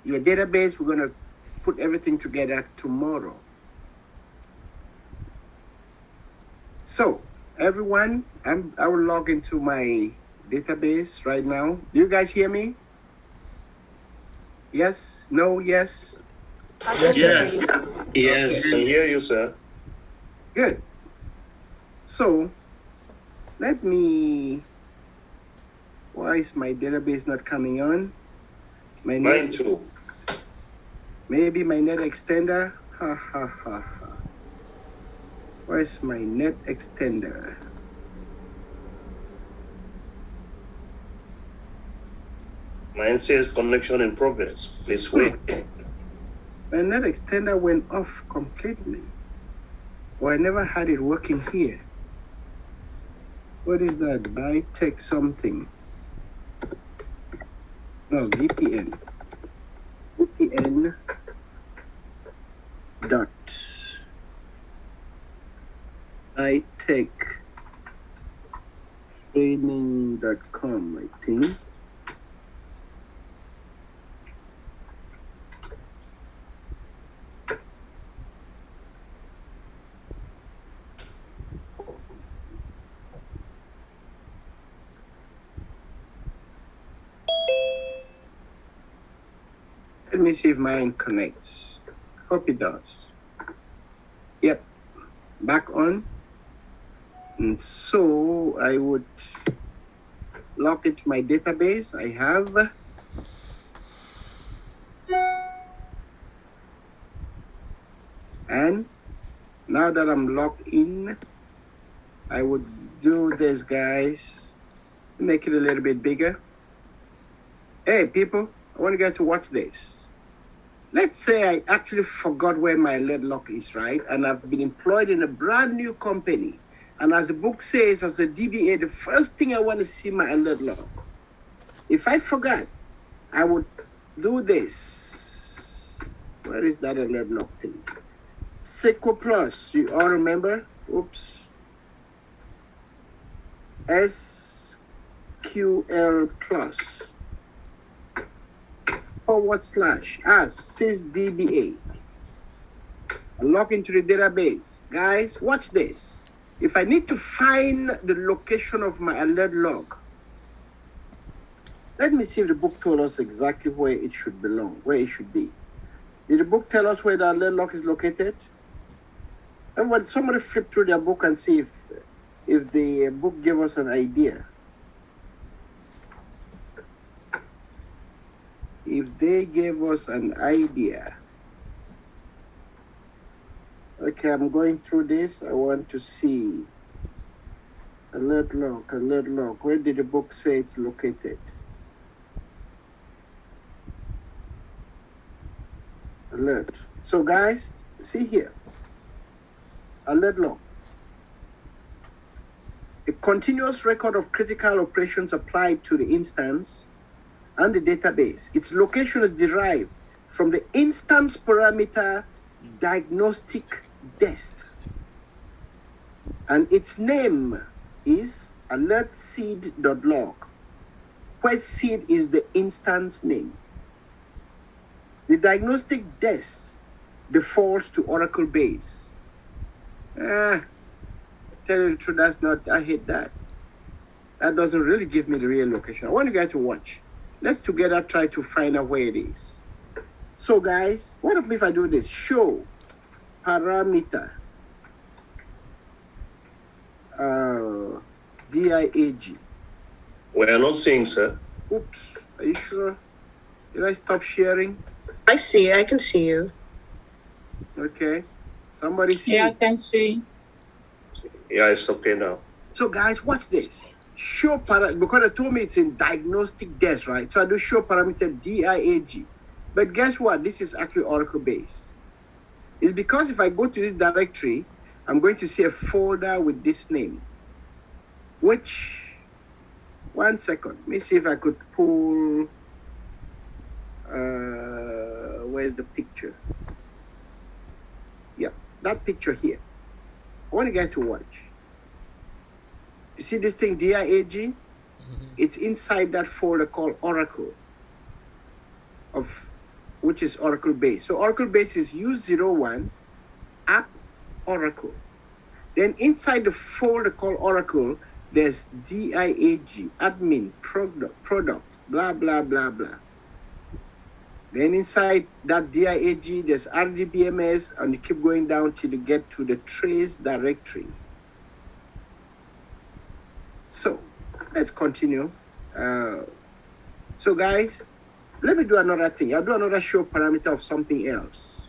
your database. We're going to put everything together tomorrow. So everyone, I will log into my database right now. Do you guys hear me? Yes? No? Yes? Yes, sir. Yes. I can hear you, sir. Good. So let me. Why is my database not coming on? Mine too. Maybe my net extender. Ha ha ha ha. Where's my net extender? Mine says connection in progress. Please wait. My net extender went off completely. Or I never had it working here. What is that? Bytech something. No, VPN. VPN dot bytech training.com, I think. Let me see if mine connects. Hope it does. Yep, back on. And so I would log into my database. I have and now that I'm logged in, I would do this, guys. Make it a little bit bigger. Hey, people, I want you guys to watch this. Let's say I actually forgot where my alert lock is, right? And I've been employed in a brand new company. And as the book says, as a DBA, the first thing I want to see my alert lock. If I forgot, I would do this. Where is that alert lock thing? SQL Plus, you all remember? Oops. SQL Plus. / as sysdba. Log into the database. Guys, watch this. If I need to find the location of my alert log, let me see if the book told us exactly where it should belong, where it should be. Did the book tell us where the alert log is located? And when somebody flip through their book and see if the book gave us an idea. If they gave us an idea. Okay, I'm going through this. I want to see alert log. Where did the book say it's located? Alert. So guys, see here. Alert log. A continuous record of critical operations applied to the instance and the database. Its location is derived from the instance parameter diagnostic dest. And its name is alertseed.log, where seed is the instance name. The diagnostic dest defaults to Oracle base. Tell you the truth, that's not, I hate that. That doesn't really give me the real location. I want you guys to watch. Let's together try to find out where it is. So guys, what if I do this? Show parameter DIAG. We are not seeing, sir. Oops, are you sure? Did I stop sharing? I see. I can see you. Okay. Somebody see? Yeah, I can see. Yeah, it's okay now. So guys, watch this. Show because it told me it's in diagnostic desk, right? So I do show parameter DIAG. But guess what? This is actually Oracle based. It's because if I go to this directory, I'm going to see a folder with this name. Which, 1 second. Let me see if I could pull, where's the picture? Yeah, that picture here. I want you guys to watch. You see this thing, DIAG? It's inside that folder called Oracle of which is Oracle base. So Oracle base is U01 app Oracle. Then inside the folder called Oracle, there's DIAG, admin, product, blah, blah, blah, blah. Then inside that DIAG, there's RDBMS, and you keep going down till you get to the trace directory. So let's continue. So guys, let me do another thing. I'll do another show parameter of something else.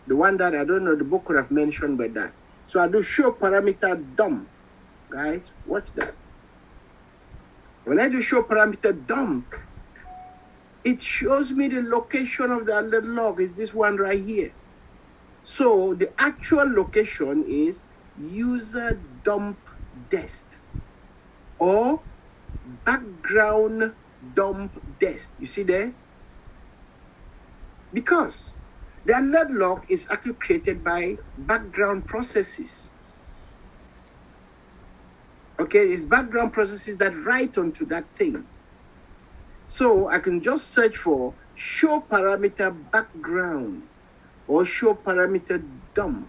The one that I don't know, the book could have mentioned by that. So I'll do show parameter dump. Guys, watch that. When I do show parameter dump, it shows me the location of the alert log is this one right here. So the actual location is user dump dest or background dump dest. You see there? Because the alert log is actually created by background processes. Okay, it's background processes that write onto that thing. So I can just search for show parameter background or show parameter dump.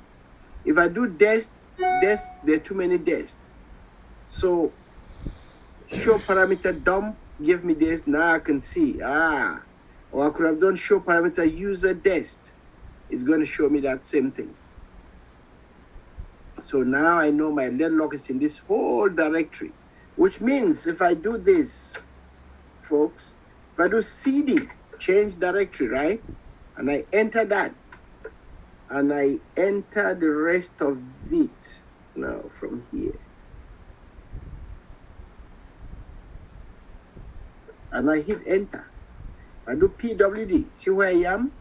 If I do dest, there are too many dest. So show parameter dump, give me this. Now I can see. Or I could have done show parameter user dest. It's going to show me that same thing. So now I know my alert log is in this whole directory, which means if I do this, folks, if I do CD, change directory, right? And I enter that, and I enter the rest of it now from here. And I hit enter. I do PWD, see where I am?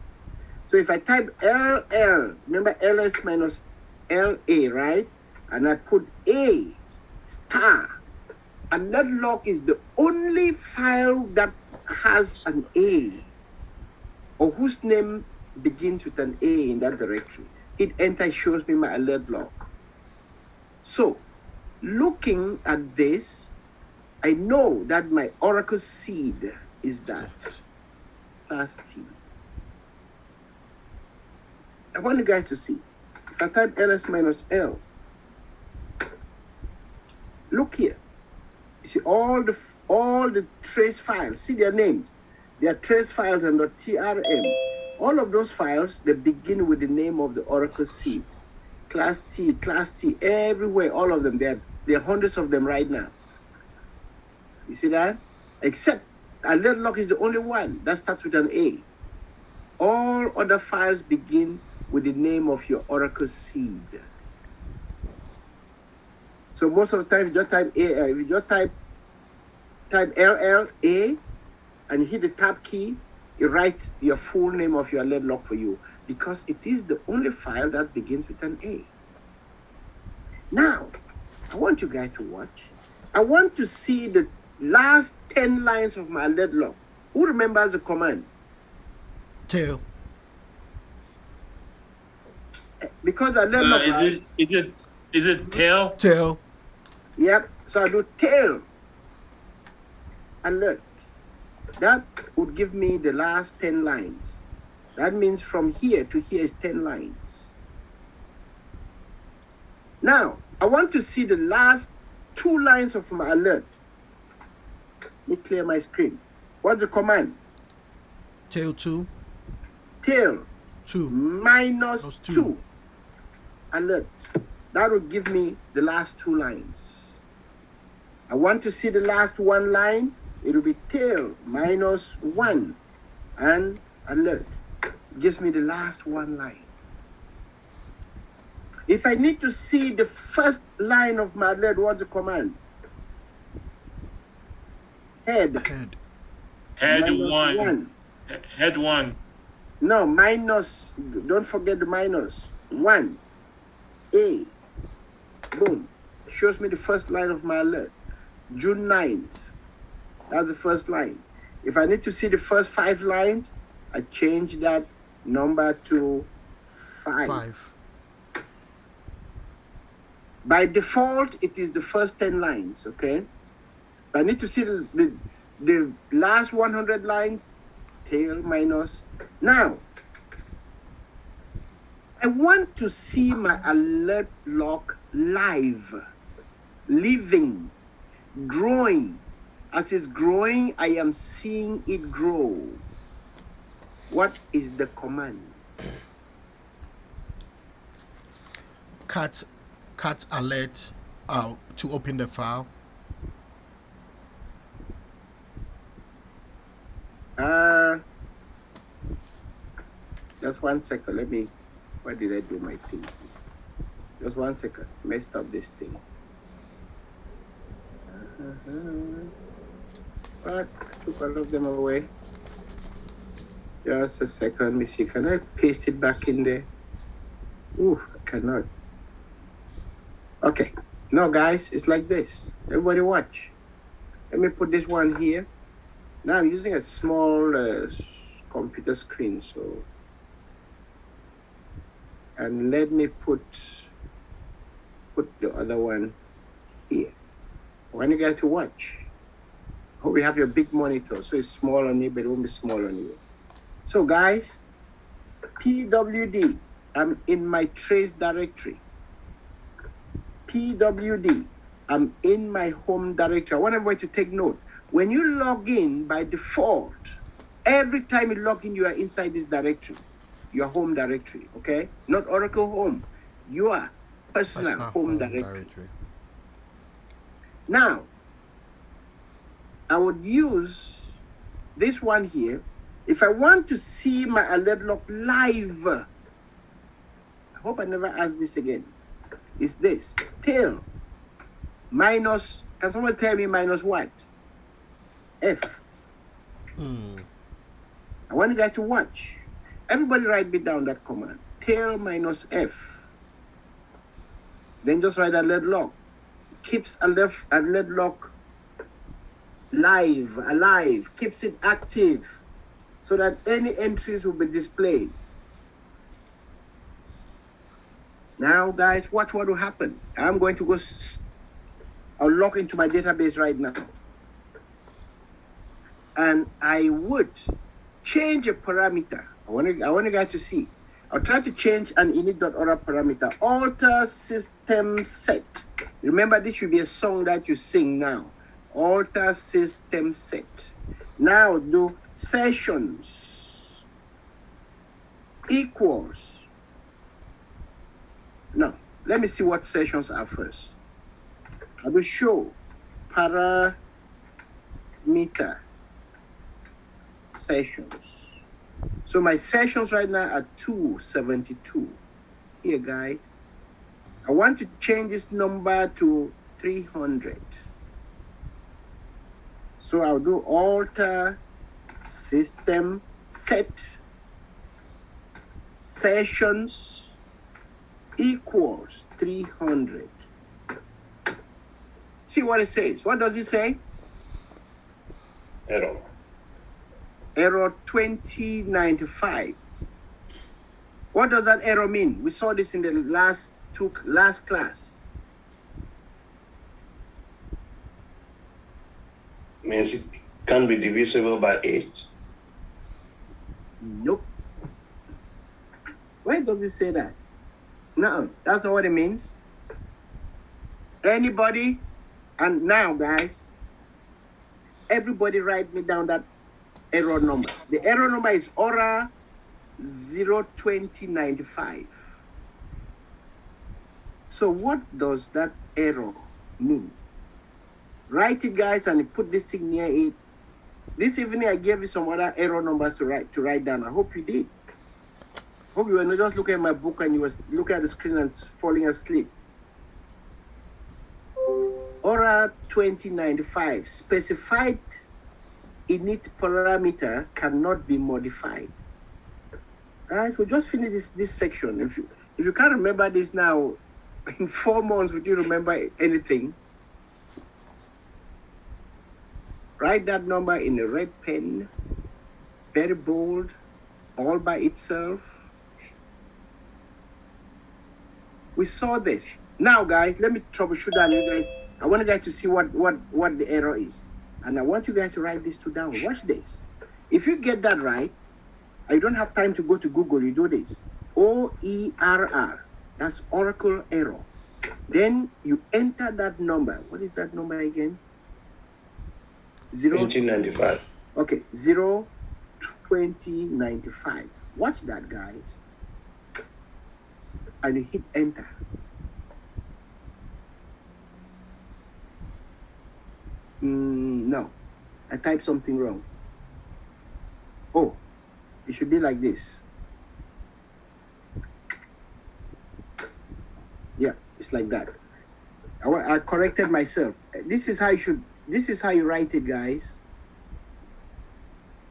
So if I type LL, remember LS minus LA, right? And I put A star, and that log is the only file that has an A or whose name begins with an A in that directory. Hit enter, shows me my alert log. So looking at this, I know that my Oracle seed is that class T. I want you guys to see. If I type ls minus L, look here. You see all the trace files. See their names. They are trace files and .trm. All of those files, they begin with the name of the Oracle seed. Class T, everywhere, all of them. There are hundreds of them right now. You see that? Except alert log is the only one that starts with an A. All other files begin with the name of your Oracle seed. So most of the time, if you just type A, if you just type LLA and you hit the tab key, it writes your full name of your alert log for you because it is the only file that begins with an A. Now, I want you guys to watch. I want to see the last 10 lines of my alert log. Who remembers the command? Tail. Because alert log. Is it tail? Tail. Yep. So I do tail alert. That would give me the last 10 lines. That means from here to here is 10 lines. Now, I want to see the last 2 lines of my alert. Let me clear my screen. What's the command? Tail 2. Tail 2. minus 2. Alert. That will give me the last 2 lines. I want to see the last 1 line. It will be tail minus 1 and alert. It gives me the last 1 line. If I need to see the first line of my alert, what's the command? Head. Head minus 1. Head 1. No, minus. Don't forget the minus. 1. A. Boom. Shows me the first line of my alert. June 9th. That's the first line. If I need to see the first 5 lines, I change that number to 5. By default, it is the first 10 lines, okay? If I need to see the last 100 lines, tail minus. Now, I want to see my alert lock live, living, growing. As it's growing, I am seeing it grow. What is the command? Cat alert to open the file. Just 1 second. Let me. Why did I do my thing? Just 1 second. Messed up this thing. What? I took all of them away. Just a second. Let me see. Can I paste it back in there? Ooh, I cannot. Okay. No, guys, it's like this. Everybody watch. Let me put this one here. Now I'm using a small computer screen, so. And let me put the other one here. I want you guys to watch. Hope you have your big monitor, so it's small on you, but it won't be small on you. So guys, PWD, I'm in my trace directory. PWD, I'm in my home directory. I want everybody to take note. When you log in by default, every time you log in, you are inside this directory, your home directory, okay? Not Oracle Home, your personal home directory. Now, I would use this one here. If I want to see my alert lock live, I hope I never ask this again. It's this, tail minus, can someone tell me minus what? F. I want you guys to watch. Everybody write me down that command. Tail minus F. Then just write alert lock. Keeps alert lock alive, keeps it active so that any entries will be displayed. Now, guys, watch what will happen. I'm going to go, I'll log into my database right now. And I would change a parameter. I want you guys to see. I'll try to change an init.aura parameter. Alter system set. Remember, this should be a song that you sing now. Alter system set. Now do sessions equals. No, let me see what sessions are first. I will show parameter sessions. So my sessions right now are 272. Here, guys. I want to change this number to 300. So I'll do alter system set sessions equals 300. See what it says. What does it say? Error. Error 2095. What does that error mean? We saw this in the last class. Means it can be divisible by 8. Nope. Why does it say that? No, that's not what it means. Anybody? And now, guys, everybody write me down that error number. The error number is Aura 02095. So what does that error mean? Write it, guys, and put this thing near it. This evening I gave you some other error numbers to write down. I hope you did. Hope you were not just looking at my book and you were looking at the screen and falling asleep. Aura 2095, specified init parameter cannot be modified. Right, we'll just finish this section. If you can't remember this now, in 4 months, would you remember anything? Write that number in a red pen, very bold, all by itself. We saw this. Now, guys, let me troubleshoot that. I want you guys to see what the error is. And I want you guys to write this down. Watch this. If you get that right, I don't have time to go to Google, you do this. OERR, that's Oracle error. Then you enter that number. What is that number again? 2095. Okay, 02095. Watch that, guys. And you hit enter. No, I typed something wrong. Oh, it should be like this. Yeah, it's like that. I corrected myself. This is how you write it, guys.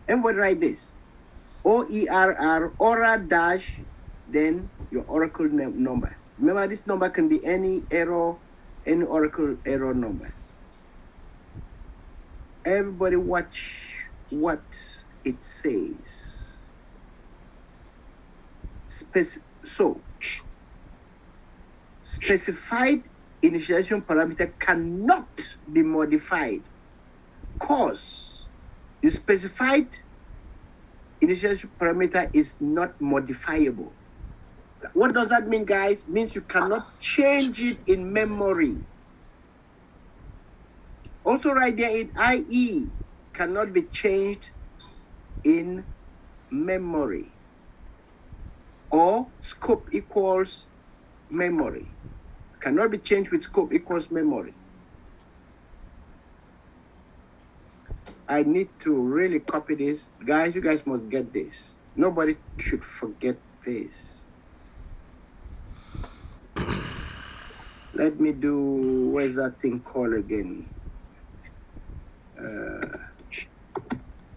Everybody write this. OERR, Aura dash, then your Oracle number. Remember, this number can be any error, any Oracle error number. Everybody watch what it says. Specified initialization parameter cannot be modified because the specified initialization parameter is not modifiable. What does that mean, guys? It means you cannot change it in memory. Also right there in IE, cannot be changed in memory. Or scope equals memory. Cannot be changed with scope equals memory. I need to really copy this. Guys, you guys must get this. Nobody should forget this. Let me do, where's that thing called again?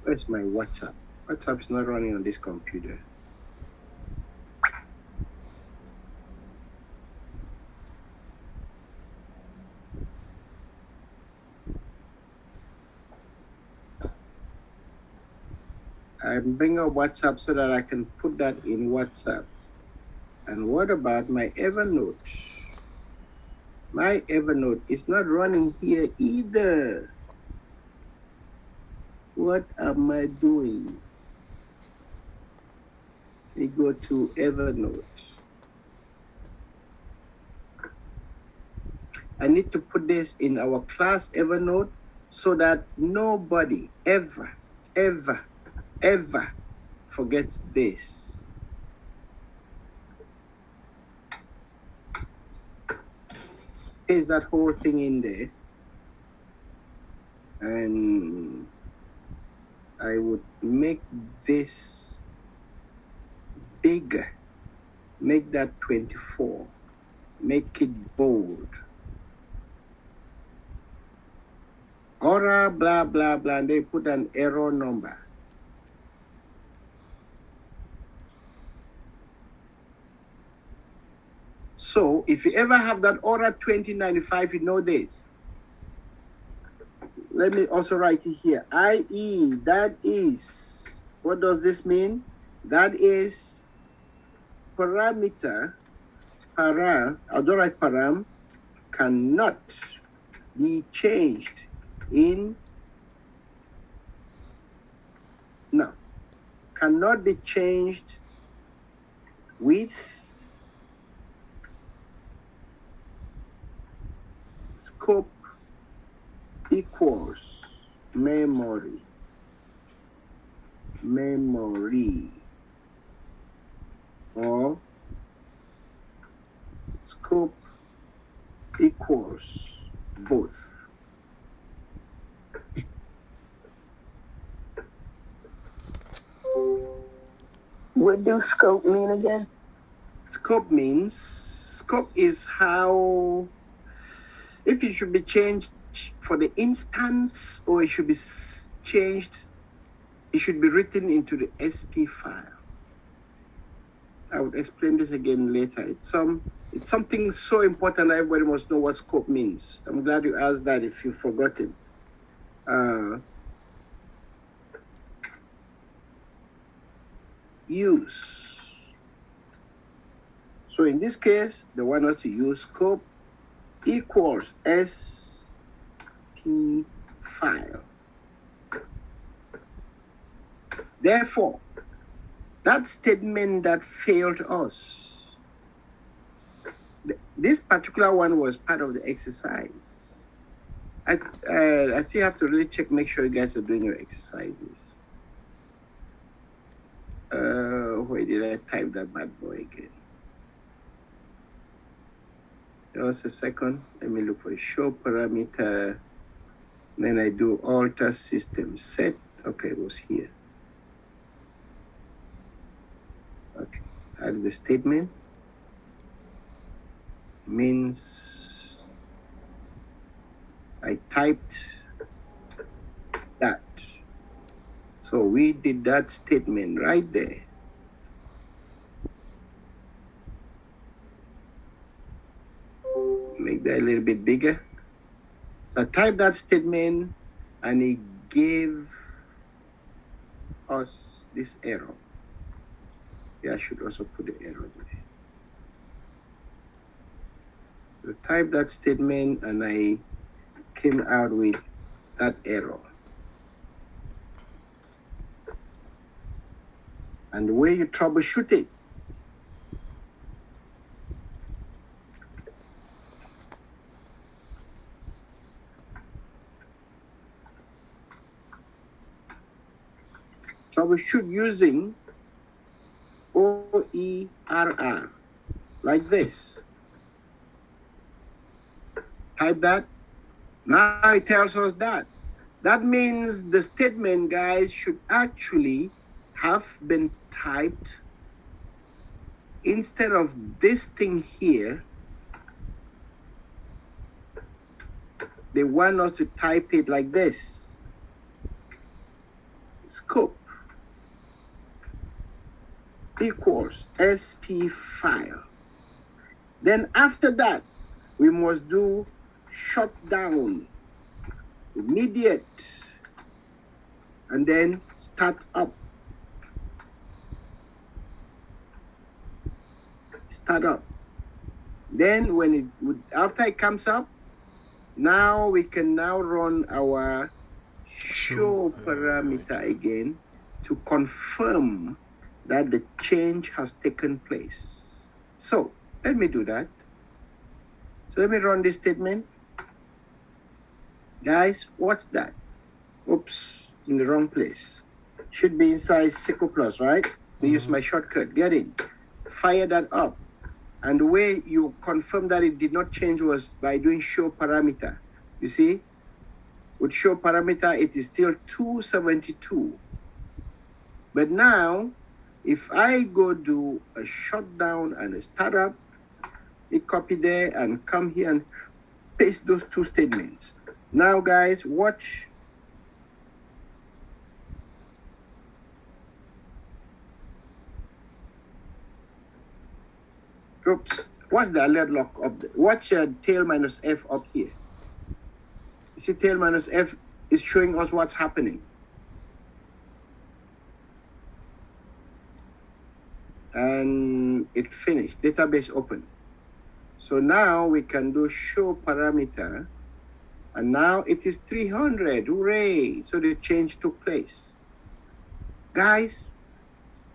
Where's my WhatsApp? WhatsApp is not running on this computer. I'm bringing up WhatsApp so that I can put that in WhatsApp. And what about my Evernote? My Evernote is not running here either. What am I doing? We go to Evernote. I need to put this in our class Evernote so that nobody ever forgets this. Paste that whole thing in there. And I would make this bigger. Make that 24. Make it bold. Aura, blah, blah, blah, and they put an error number. So if you ever have that Aura 2095, you know this. Let me also write it here. IE, that is, what does this mean? That is parameter, I'll write param, cannot be changed cannot be changed with scope equals memory or scope equals both. What do scope mean again? Scope is how, if it should be changed for the instance or it should be changed, it should be written into the SP file. I would explain this again later. It's something so important everybody must know what scope means. I'm glad you asked that if you've forgotten. Use. So in this case, they want us to use scope equals SP file. Therefore, that statement that failed us, this particular one was part of the exercise. I still have to really check, make sure you guys are doing your exercises. Where did I type that bad boy again? Just a second. Let me look for show parameter. Then I do alter system set. Okay, it was here. Okay, add the statement. Means I typed that. So we did that statement right there. Make that a little bit bigger. So I typed that statement and it gave us this error. Yeah, I should also put the error there. So type that statement and I came out with that error. And the way you troubleshoot it, troubleshoot using OERR like this. Type that. Now it tells us that. That means the statement, guys, should actually have been typed instead of this thing here. They want us to type it like this. Scope equals SP file. Then after that, we must do shutdown, immediate, and then start up. Start up. Then when it would, after it comes up, now we can now run our show parameter again to confirm that the change has taken place. So let me do that. So let me run this statement. Guys, watch that. Oops, in the wrong place. Should be inside SQL Plus, right? We use my shortcut. Get in. Fire that up. And the way you confirm that it did not change was by doing show parameter. You see? With show parameter, it is still 272. But now, if I go do a shutdown and a startup, it copy there and come here and paste those two statements. Now, guys, watch. Oops. Watch the alert lock up there. Watch tail minus F up here. You see tail minus F is showing us what's happening. And it finished. Database open. So now we can do show parameter. And now it is 300. Hooray! So the change took place. Guys,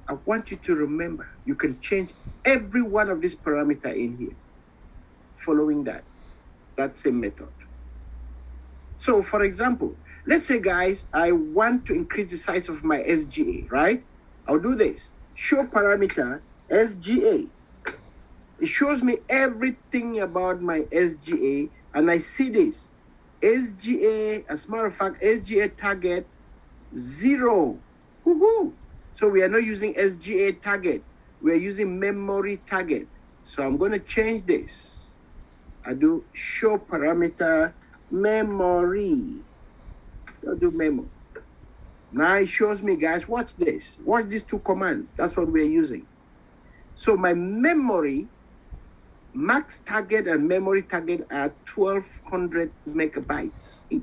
I want you to remember, you can change every one of these parameters in here following that same method. So for example, let's say, guys, I want to increase the size of my SGA, right? I'll do this. Show parameter SGA. It shows me everything about my SGA, and I see this. SGA, as a matter of fact, SGA target 0. Woohoo! So we are not using SGA target. We are using memory target. So I'm going to change this. I do show parameter memory. I'll do memo. Now it shows me, guys, watch this. Watch these two commands. That's what we're using. So my memory, max target and memory target are 1200 megabytes each.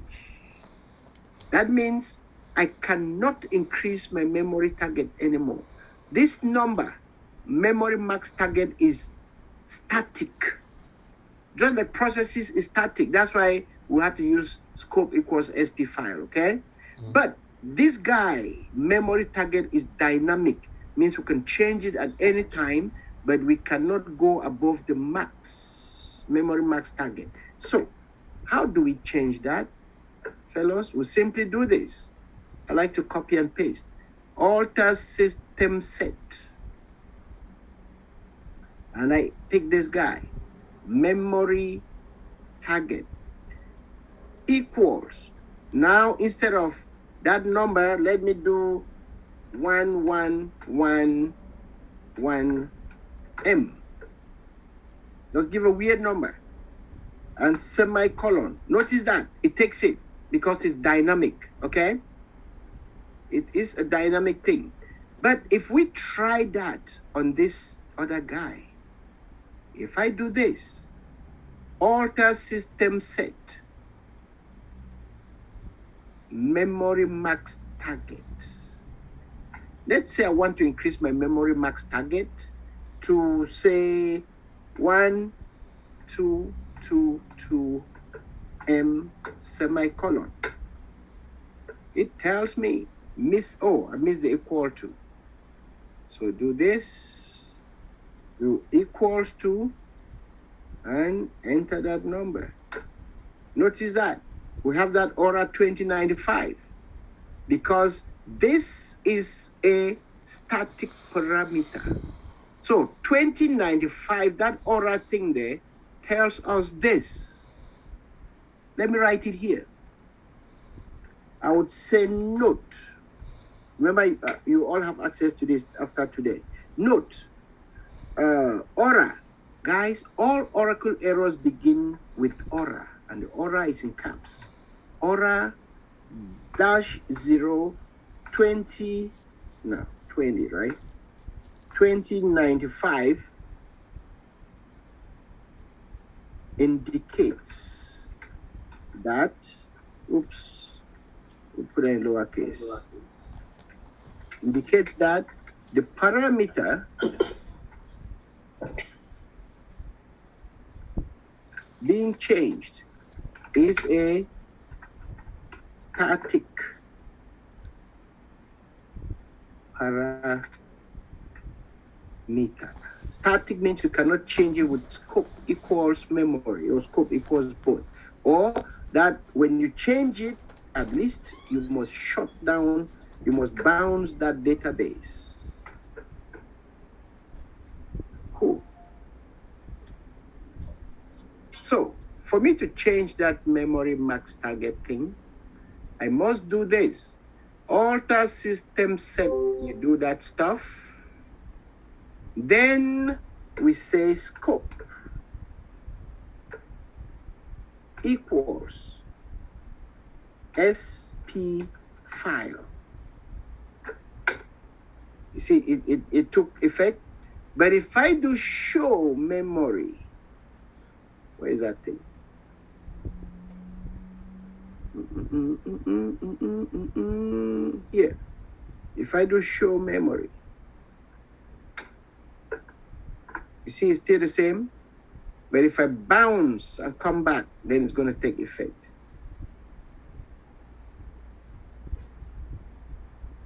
That means I cannot increase my memory target anymore. This number, memory max target, is static. Just the processes is static. That's why we have to use scope equals SP file, okay? But This guy, memory target, is dynamic, means we can change it at any time, but we cannot go above the max, memory max target. So how do we change that, fellows? We simply do this. I like to copy and paste. Alter system set. And I pick this guy, memory target equals. Now, instead of that number, let me do 1111M. Just give a weird number and semicolon. Notice that it takes it because it's dynamic, okay? It is a dynamic thing. But if we try that on this other guy, if I do this, alter system set, memory max target. Let's say I want to increase my memory max target to say 1222M semicolon. It tells me I missed the equal to. So do this, do equals to, and enter that number. Notice that we have that Aura 2095 because this is a static parameter. So 2095, that Aura thing there tells us this. Let me write it here. I would say note. Remember, you all have access to this after today. Note, Aura. Guys, all Oracle errors begin with Aura, and the Aura is in caps. Aura -0 20, no, 20, right? 2095 indicates that, oops, we put it in lowercase, indicates that the parameter being changed is a static parameter. Static means you cannot change it with scope equals memory or scope equals both. Or that when you change it, at least you must shut down, you must bounce that database. Cool. So for me to change that memory max target thing, I must do this. Alter system set, you do that stuff. Then we say scope equals SP file. You see, it took effect. But if I do show memory, where is that thing? Here. If I do show memory, you see it's still the same. But if I bounce and come back, then it's going to take effect.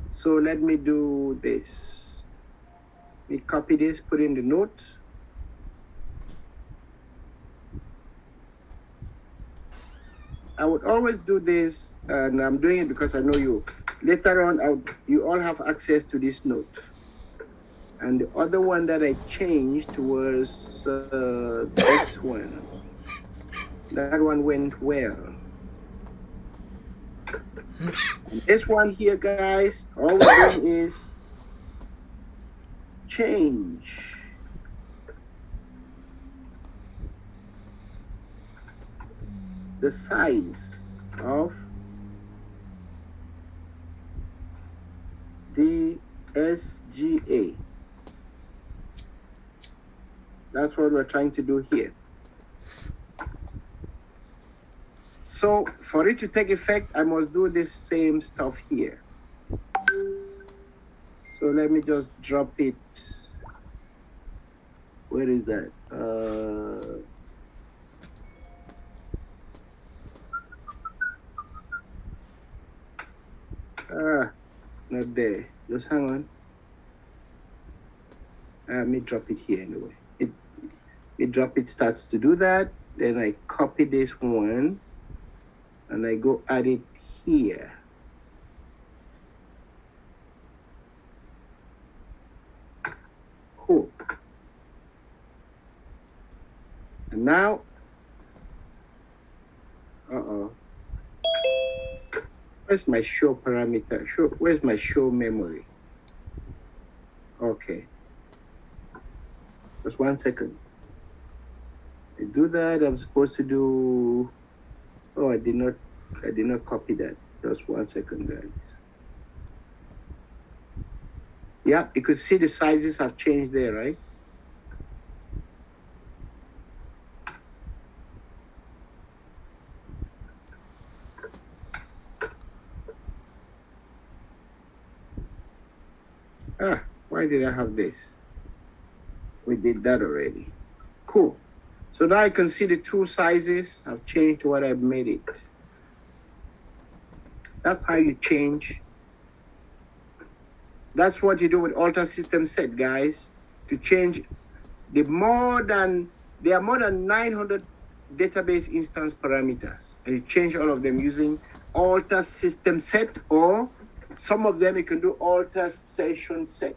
So let me do this. Let me copy this, put in the note. I would always do this, and I'm doing it because I know you. Later on, you all have access to this note. And the other one that I changed was this one. That one went well. And this one here, guys, all we're doing is change the size of the SGA. That's what we're trying to do here. So for it to take effect, I must do this same stuff here. So let me just drop it. Where is that? Not there. Just hang on. Let me drop it here anyway. It starts to do that. Then I copy this one and I go add it here. Cool. And now, where's my show parameter? Where's my show memory? Okay. Just 1 second. I do that. I'm supposed to do. Oh, I did not copy that. Just 1 second, guys. Yeah, you could see the sizes have changed there, right? Why did I have this? We did that already. Cool. So now I can see the two sizes have changed what I've made it. That's how you change. That's what you do with alter system set, guys. To change there are more than 900 database instance parameters, and you change all of them using alter system set, or some of them you can do alter session set.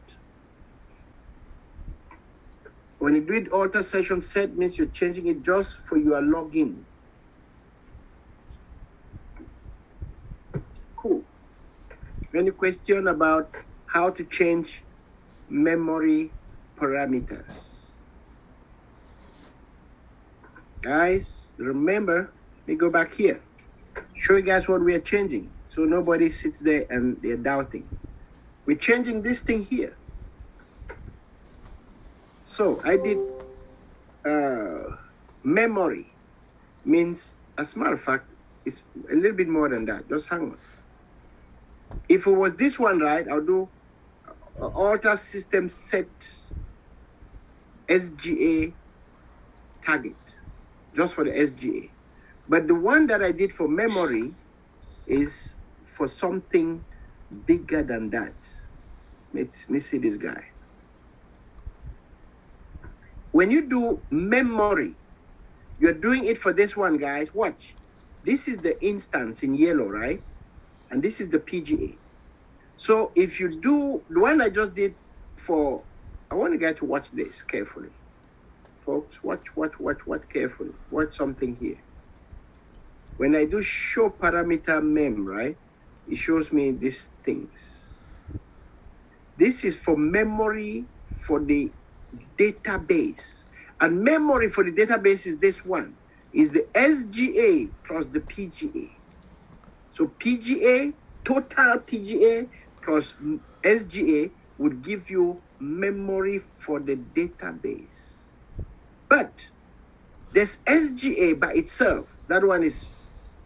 When you do it alter session set, means you're changing it just for your login. Cool. Any question about how to change memory parameters? Guys, remember, let me go back here. Show you guys what we are changing, so nobody sits there and they're doubting. We're changing this thing here. So I did memory, means, as a matter of fact, it's a little bit more than that. Just hang on. If it was this one, right, I'll do alter system set SGA target, just for the SGA. But the one that I did for memory is for something bigger than that. Let me see this guy. When you do memory, you're doing it for this one, guys. Watch. This is the instance in yellow, right? And this is the PGA. So if you do the one I just did for, I want you guys to watch this carefully. Folks, watch carefully. Watch something here. When I do show parameter mem, right? It shows me these things. This is for memory for the database. And memory for the database is this one. Is the SGA plus the PGA. So PGA, total PGA plus SGA would give you memory for the database. But there's SGA by itself. That one is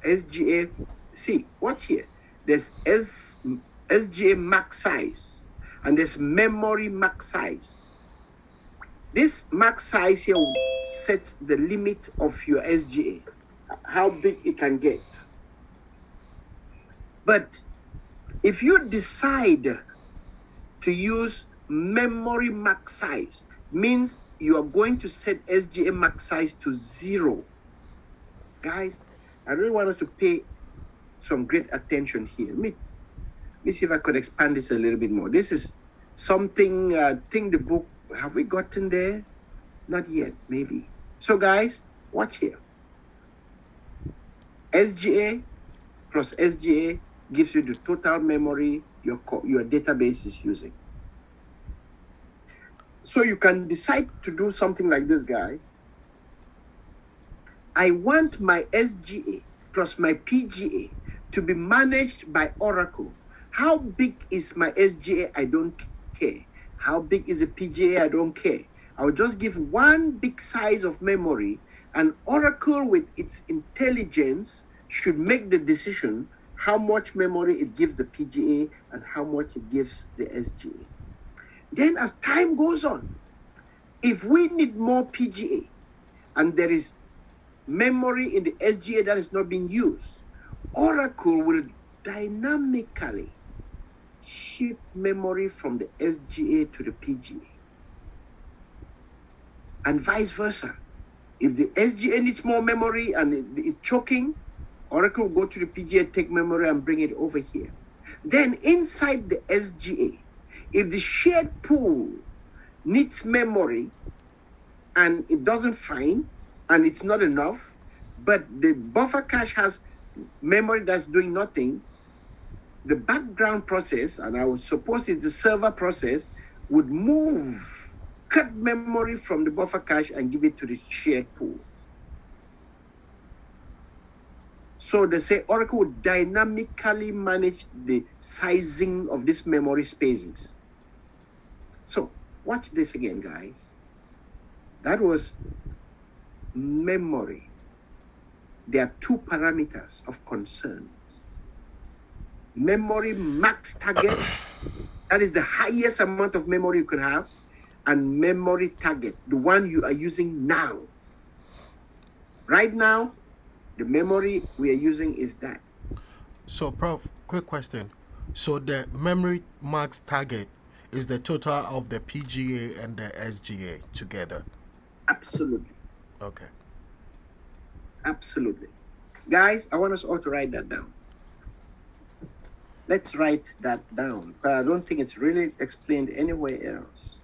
SGA. See, watch here. There's SGA max size and there's memory max size. This max size here sets the limit of your SGA, how big it can get. But if you decide to use memory max size, means you are going to set SGA max size to 0. Guys, I really want us to pay some great attention here. Let me see if I could expand this a little bit more. This is something, I think the book, have we gotten there? Not yet, maybe. So guys, watch here. SGA plus SGA gives you the total memory your database is using. So you can decide to do something like this, guys. I want my SGA plus my PGA to be managed by Oracle. How big is my SGA? I don't care. How big is the PGA? I don't care. I'll just give one big size of memory, and Oracle with its intelligence should make the decision how much memory it gives the PGA and how much it gives the SGA. Then as time goes on, if we need more PGA and there is memory in the SGA that is not being used, Oracle will dynamically shift memory from the SGA to the PGA. And vice versa. If the SGA needs more memory and it's choking, Oracle will go to the PGA, take memory and bring it over here. Then inside the SGA, if the shared pool needs memory and it doesn't find and it's not enough, but the buffer cache has memory that's doing nothing, the background process, and I would suppose it's the server process, would cut memory from the buffer cache and give it to the shared pool. So they say Oracle would dynamically manage the sizing of these memory spaces. So watch this again, guys. That was memory. There are two parameters of concern. Memory max target, that is the highest amount of memory you can have, and memory target, the one you are using now. Right now, the memory we are using is that. So, Prof, quick question. So the memory max target is the total of the PGA and the SGA together? Absolutely. Okay. Absolutely. Guys, I want us all to write that down. Let's write that down. But I don't think it's really explained anywhere else.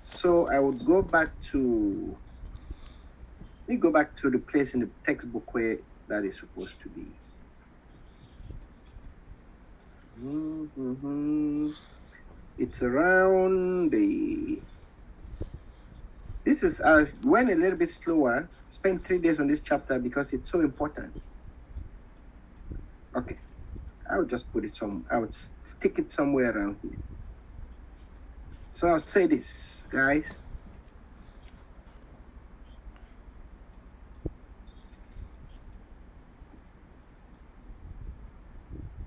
So I would go back to, let me go back to the place in the textbook where that is supposed to be. It's around the, this is, I went a little bit slower, spent 3 days on this chapter because it's so important. Okay, I would just put it I would stick it somewhere around here. So I'll say this, guys.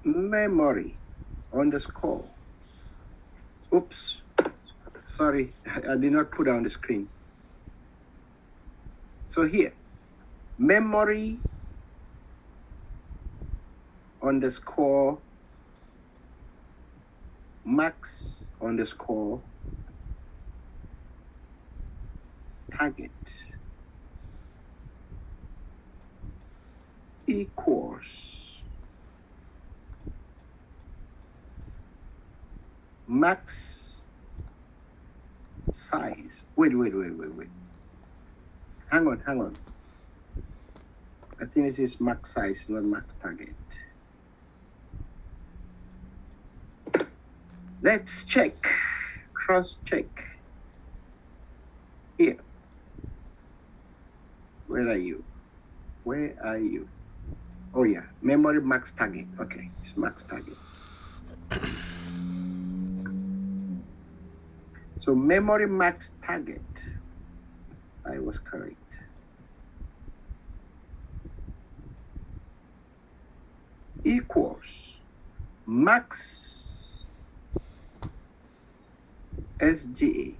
Memory underscore. Oops, sorry, I did not put it on the screen. So here, memory underscore max underscore target equals max size. Wait. Hang on. I think this is max size, not max target. Let's check, cross check. Here. Where are you? Oh yeah, memory max target. Okay, it's max target. So memory max target, I was correct. Equals max SGA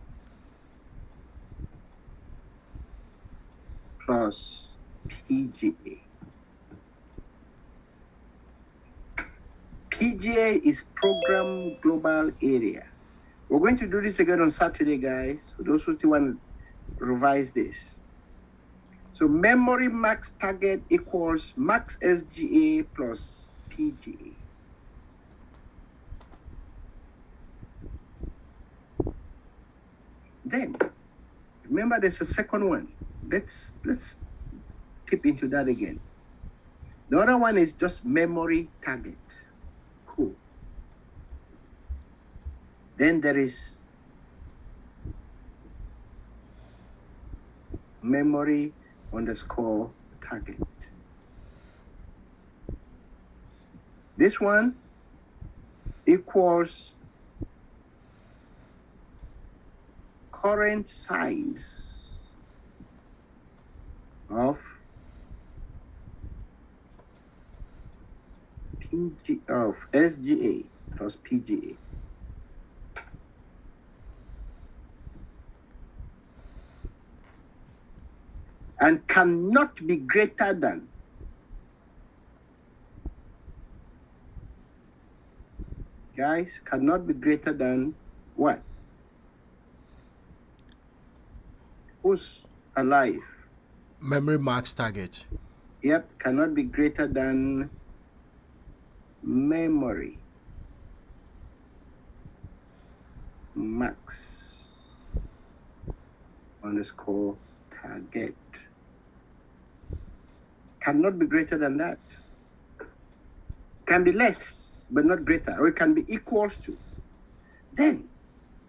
plus PGA. PGA is Program Global Area. We're going to do this again on Saturday, guys. For those who still want to revise this. So memory max target equals max SGA plus PGA. Then, remember there's a second one. Let's keep into that again. The other one is just memory target. Cool. Then there is memory underscore target. This one equals current size of SGA plus PGA. And cannot be greater than guys, cannot be greater than what? Who's alive? Memory max target. Yep, cannot be greater than memory max underscore target. Cannot be greater than that. Can be less, but not greater, or it can be equals to. Then,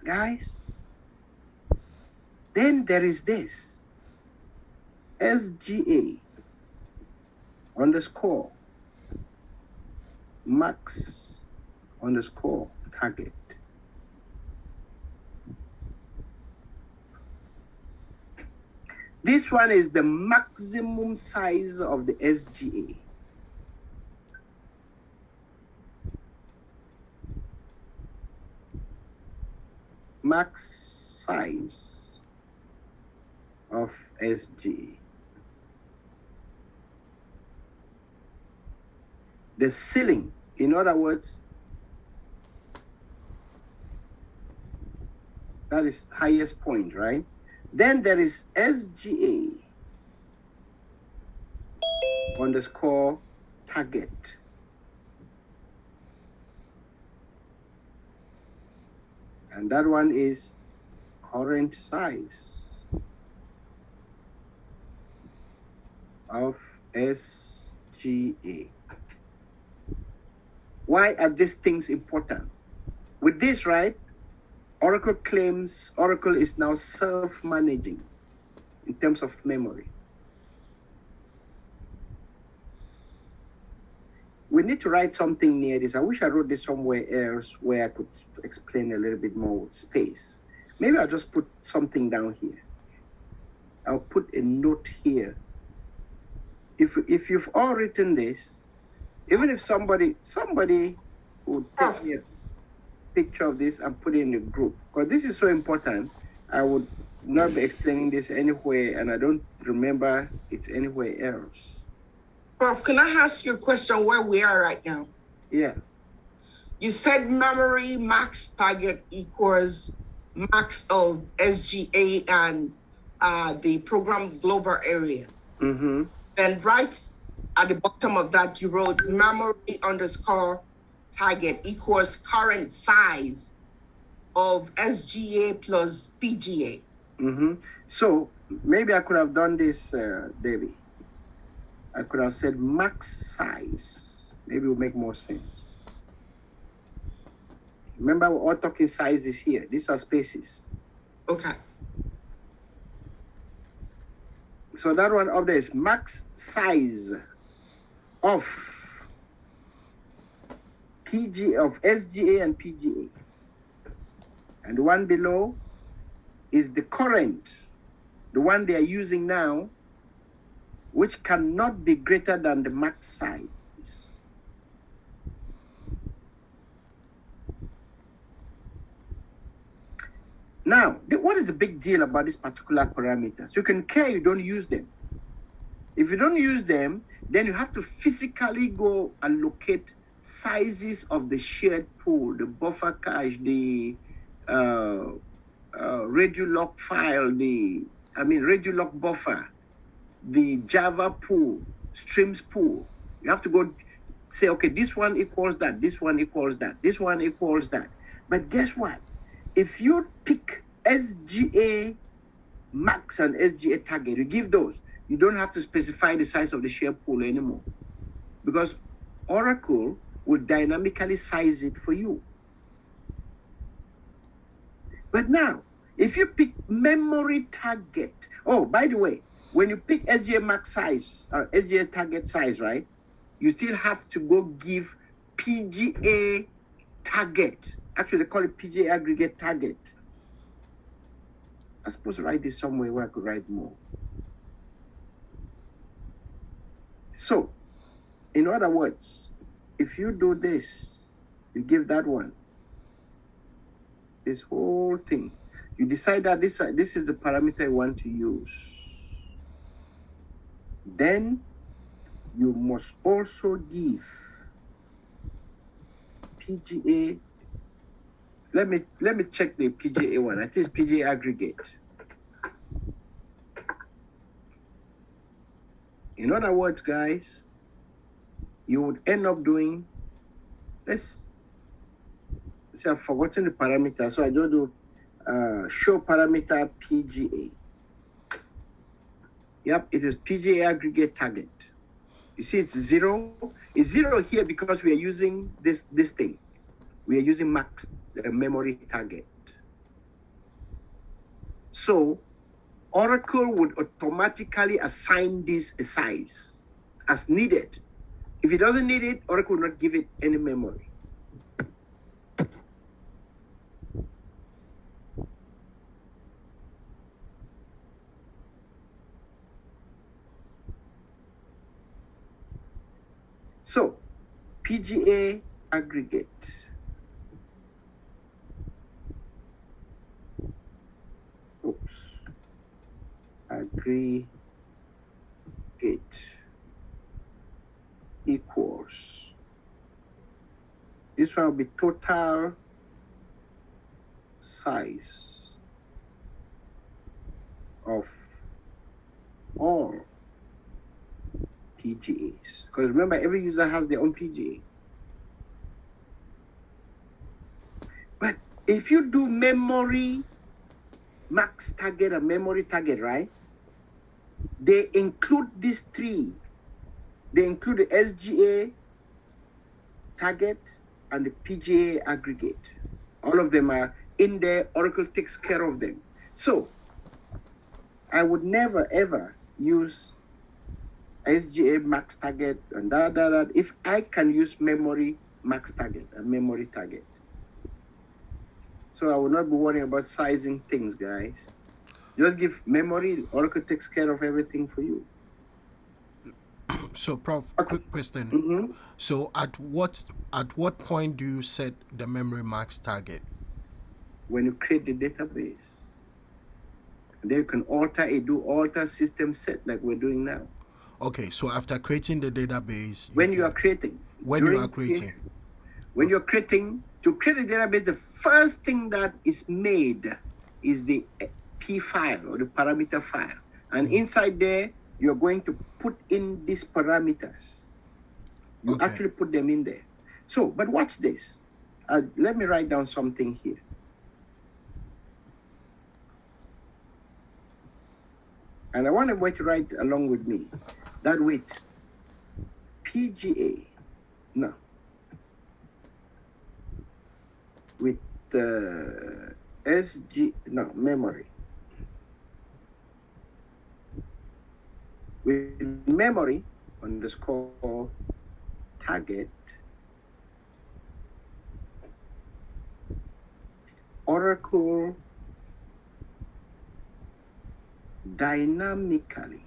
guys, then there is this SGA underscore max underscore target. This one is the maximum size of the SGA. Max size of SGA. The ceiling, in other words, that is highest point, right? Then there is SGA underscore target. And that one is current size of SGA. Why are these things important? With this, right, Oracle claims Oracle is now self-managing in terms of memory. We need to write something near this. I wish I wrote this somewhere else where I could explain a little bit more with space. Maybe I'll just put something down here. I'll put a note here. If you've all written this, even if somebody would take me a picture of this and put it in the group, because this is so important, I would not be explaining this anywhere, and I don't remember it anywhere else. Prof, can I ask you a question where we are right now? Yeah. You said memory max target equals max of SGA and the program global area. Mm-hmm. Then right at the bottom of that, you wrote memory underscore target equals current size of SGA plus PGA. Mm-hmm. So maybe I could have done this, Debbie. I could have said max size. Maybe it would make more sense. Remember, we're all talking sizes here. These are spaces. Okay. So that one up there is max size of SGA and PGA. And the one below is the current, the one they are using now, which cannot be greater than the max size. Now, what is the big deal about these particular parameters? You can care you don't use them. If you don't use them, then you have to physically go and locate sizes of the shared pool, the buffer cache, the RadioLock file, RadioLock buffer, the Java pool, streams pool. You have to go say, okay, this one equals that, this one equals that, this one equals that. But guess what? If you pick SGA max and SGA target, you give those, you don't have to specify the size of the share pool anymore, because Oracle will dynamically size it for you. But now, if you pick memory target, oh, by the way, when you pick SGA max size, SGA target size, right, you still have to go give PGA target. Actually, they call it PGA aggregate target. I'm supposed to write this somewhere where I could write more. So, in other words, if you do this, you give that one, this whole thing, you decide that this is the parameter you want to use. Then you must also give PGA let me check the PGA one. I think it's PGA aggregate. In other words, guys, you would end up doing, let's see, I've forgotten the parameter, so I don't do show parameter PGA. Yep, it is PGA aggregate target. You see, it's 0. It's 0 here because we are using this thing. We are using max memory target. So Oracle would automatically assign this a size as needed. If it doesn't need it, Oracle will not give it any memory. So PGA aggregate. Oops. Aggregate equals. This one will be total size of all PGAs. Because remember, every user has their own PGA. But if you do memory max target and memory target, right? They include these three. They include the SGA target and the PGA aggregate. All of them are in there. Oracle takes care of them. So I would never ever use SGA max target and that if I can use memory max target and memory target. So I will not be worrying about sizing things, guys. Just give memory, Oracle takes care of everything for you. So, Prof, Okay. quick question. Mm-hmm. So, at what point do you set the memory max target? When you create the database, and then you can alter system set like we're doing now. Okay, so after creating the database, When you are creating, when you're creating, to create a database, the first thing that is made is the P file or the parameter file. And inside there, you're going to put in these parameters. You Okay. actually put them in there. So, but watch this. Let me write down something here. And I want everybody to write along with me. That with PGA, no, with memory. With memory underscore target, Oracle dynamically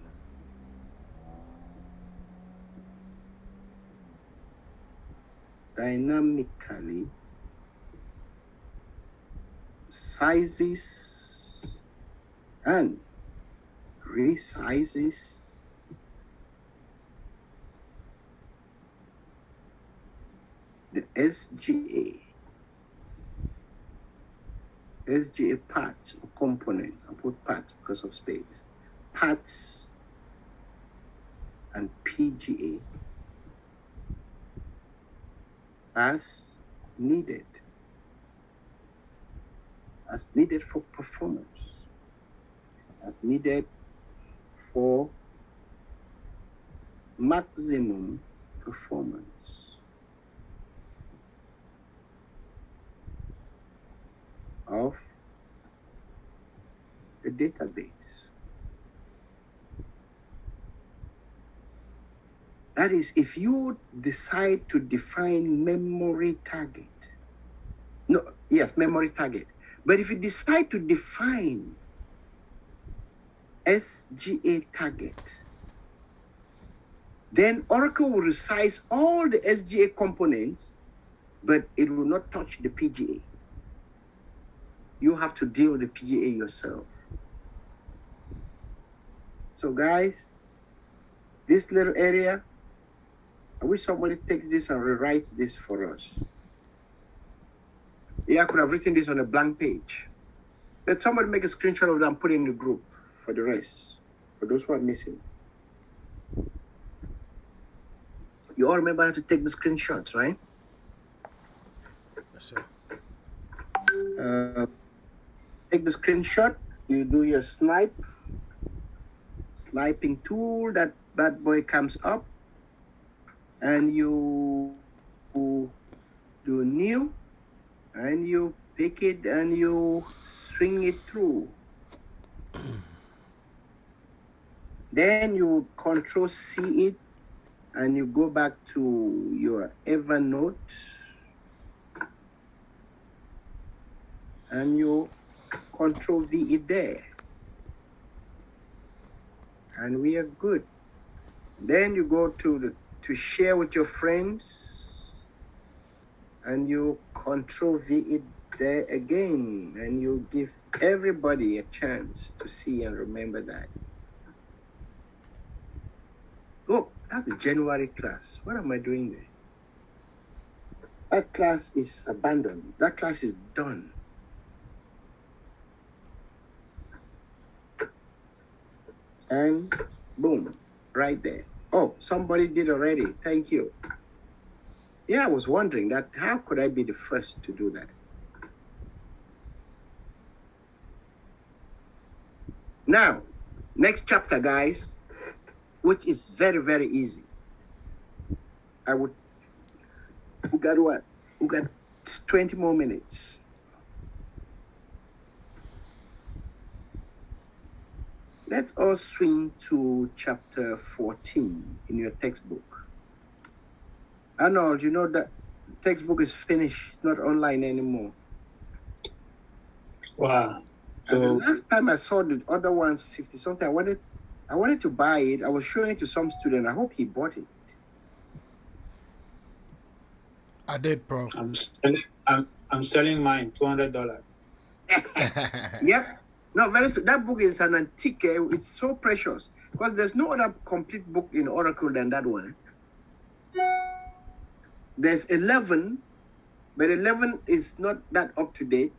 sizes and resizes the SGA parts or components. I put parts because of space. Parts and PGA as needed for performance, as needed for maximum performance. Of the database. That is, if you decide to define memory target, memory target. But if you decide to define SGA target, then Oracle will resize all the SGA components, but it will not touch the PGA. You have to deal with the PGA yourself. So guys, this little area, I wish somebody takes this and rewrites this for us. Yeah, I could have written this on a blank page. Let somebody make a screenshot of that and put it in the group for the rest, for those who are missing. You all remember how to take the screenshots, right? Yes, sir. Take the screenshot, you do your sniping tool, that bad boy comes up, and you do new, and you pick it and you swing it through. Then you Control C it, and you go back to your Evernote, and you Control V it there. And we are good. Then you go to share with your friends, and you Control V it there again, and you give everybody a chance to see and remember that. Oh, that's a January class. What am I doing there? That class is abandoned. That class is done. And boom, right there. Oh, somebody did already. Thank you. Yeah, I was wondering that how could I be the first to do that? Now, next chapter, guys, which is very, very easy. We got what? We got 20 more minutes. Let's all swing to chapter 14 in your textbook. Arnold, you know that textbook is finished, it's not online anymore. Wow. And the So last time I saw the other ones, 50 something, I wanted to buy it. I was showing it to some student. I hope he bought it. I did, Prof. I'm selling mine, $200. Yep. No, that book is an antique. It's so precious because there's no other complete book in Oracle than that one. There's 11, but 11 is not that up to date.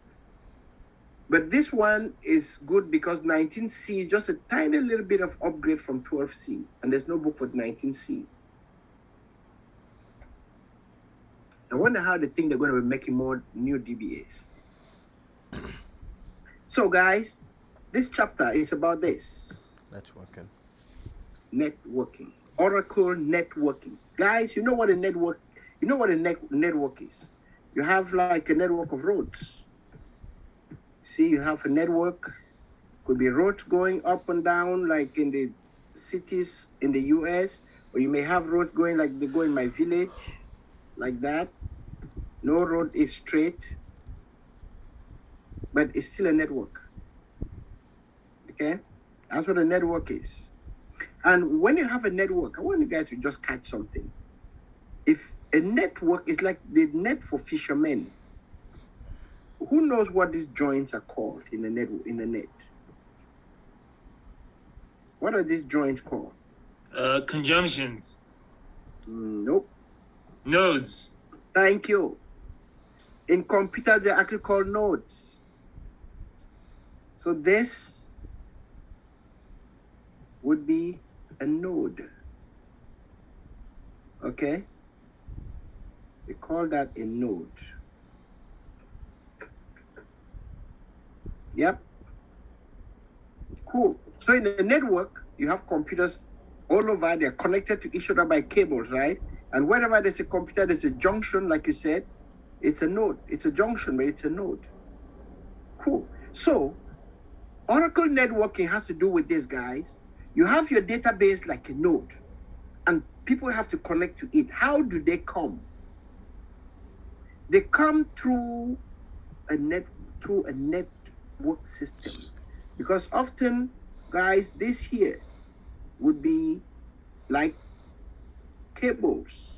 But this one is good because 19C is just a tiny little bit of upgrade from 12C, and there's no book for 19C. I wonder how they think they're going to be making more new DBAs. So, guys, this chapter is about this. Networking. Networking. Oracle networking. Guys, you know what a network is? You have like a network of roads. See, you have a network, could be roads going up and down like in the cities in the US, or you may have roads going like they go in my village, like that. No road is straight, but it's still a network. Okay? That's what a network is. And when you have a network, I want you guys to just catch something. If a network is like the net for fishermen, who knows what these joints are called in the net? What are these joints called? Conjunctions. Nope. Nodes. Thank you. In computers, they're actually called nodes. So this would be a node. Okay? They call that a node. Yep. Cool. So in the network, you have computers all over. They're connected to each other by cables, right? And wherever there's a computer, there's a junction, like you said. It's a node. It's a junction, but it's a node. Cool. So Oracle networking has to do with this, guys. You have your database like a node, and people have to connect to it. How do they come? They come through a network system, because often, guys, this here would be like cables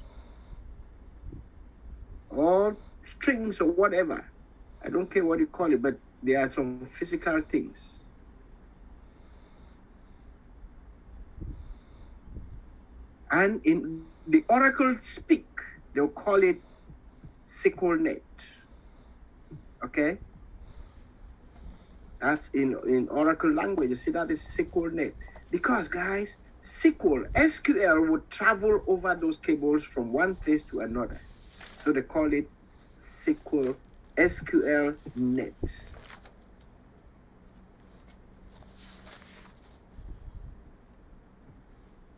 or strings or whatever. I don't care what you call it, but there are some physical things. And in the Oracle speak, they'll call it SQLnet. Okay, that's in Oracle language. You see, that is SQLnet. Because guys, SQL would travel over those cables from one place to another. So they call it SQL Net.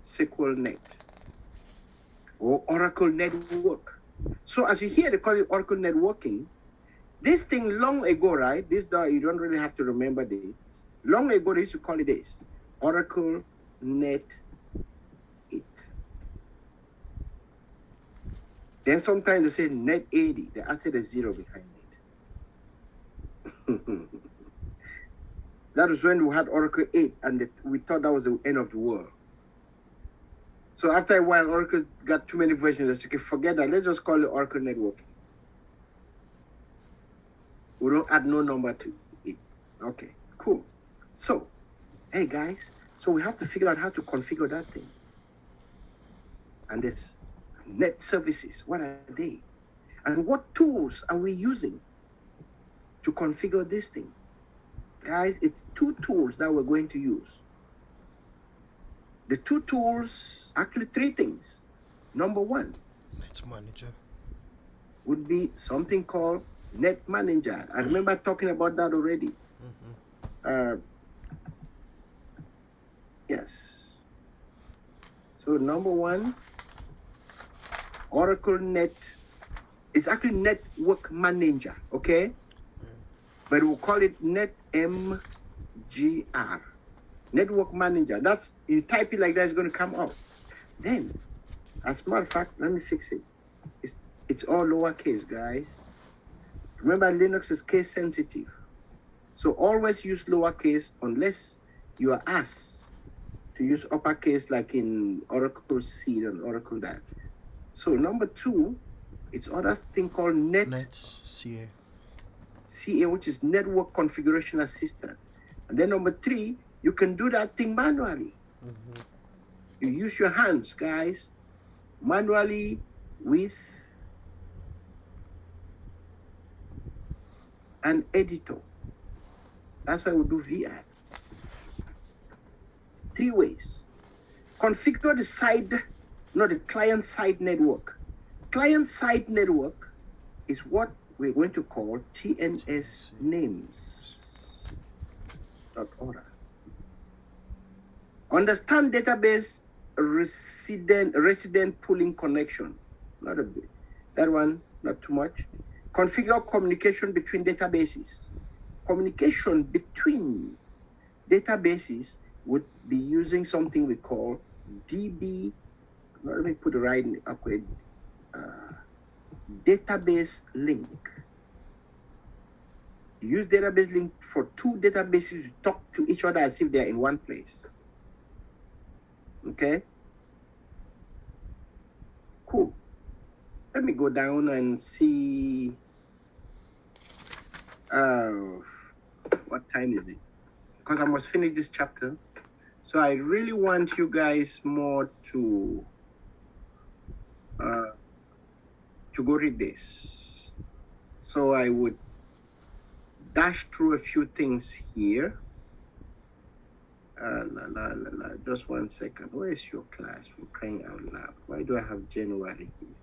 SQL Net or Oracle Network. So as you hear, they call it Oracle Networking. This thing long ago, right? This you don't really have to remember this. Long ago, they used to call it this Oracle Net 8. Then sometimes they say Net 80. They added a 0 behind it. That was when we had Oracle 8, and we thought that was the end of the world. So after a while, Oracle got too many versions. They said, okay, forget that. Let's just call it Oracle Networking. We don't add no number to it. Okay, cool. So, hey guys, so we have to figure out how to configure that thing. And this net services, what are they? And what tools are we using to configure this thing? Guys, it's 2 tools that we're going to use. The 2 tools, actually 3 things. Number 1 Net Manager would be something called Net Manager. I remember talking about that already. Yes. So number 1, Oracle Net. It's actually Network Manager, okay? But we'll call it NetMGR. Network Manager. That's, you type it like that, it's going to come out. Then, as a matter of fact, let me fix it. It's all lowercase, guys. Remember, Linux is case sensitive. So always use lowercase unless you are asked to use uppercase, like in Oracle Seed and Oracle that. So number 2, it's other thing called CA. CA, which is Network Configuration Assistant. And then number 3, you can do that thing manually. You use your hands, guys, manually with an editor. That's why we do VI. 3 ways. Configure the client-side network. Client-side network is what we're going to call TNS names.org. Understand database resident pooling connection. Not a bit. That one, not too much. Configure communication between databases. Communication between databases would be using something we call DB. Let me put the right upgrade. Database link. You use database link for 2 databases to talk to each other as if they're in one place. Okay? Cool. Let me go down and see. What time is it? Because I must finish this chapter. So I really want you guys more to go read this. So I would dash through a few things here. Just 1 second. Where is your class? We're crying out loud. Why do I have January here?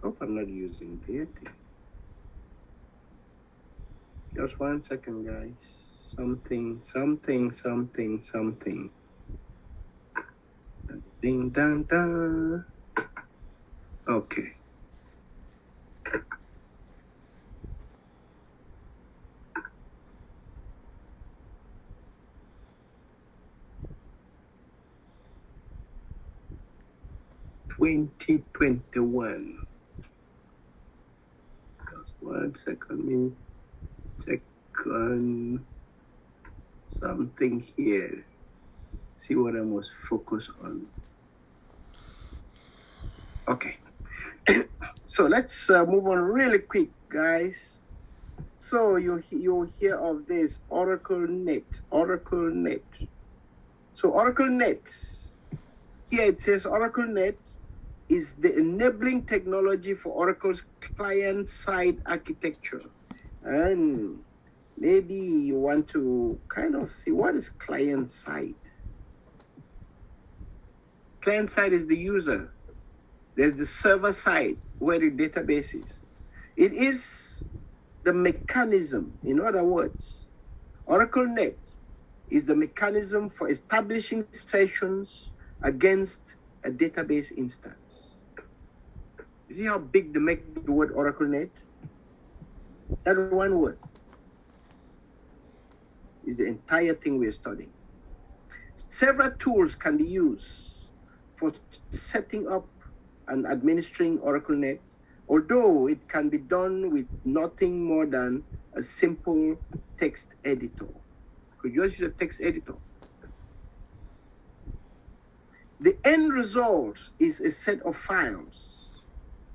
Hope I'm not using that. Just 1 second, guys. Something. Ding, dang, dang. Okay. (2021). Just 1 second. Me check on something here. See what I must focus on. Okay. So let's move on really quick, guys. So you'll hear of this Oracle Net. So Oracle Net, here it says Oracle Net is the enabling technology for Oracle's client-side architecture And maybe you want to kind of see what is client side. Client side is the user. There's the server side where the database is. It is the mechanism. In other words, OracleNet is the mechanism for establishing sessions against a database instance. You see how big the word OracleNet? That one word is the entire thing we're studying. Several tools can be used for setting up and administering OracleNet, although it can be done with nothing more than a simple text editor. Could you use a text editor? The end result is a set of files.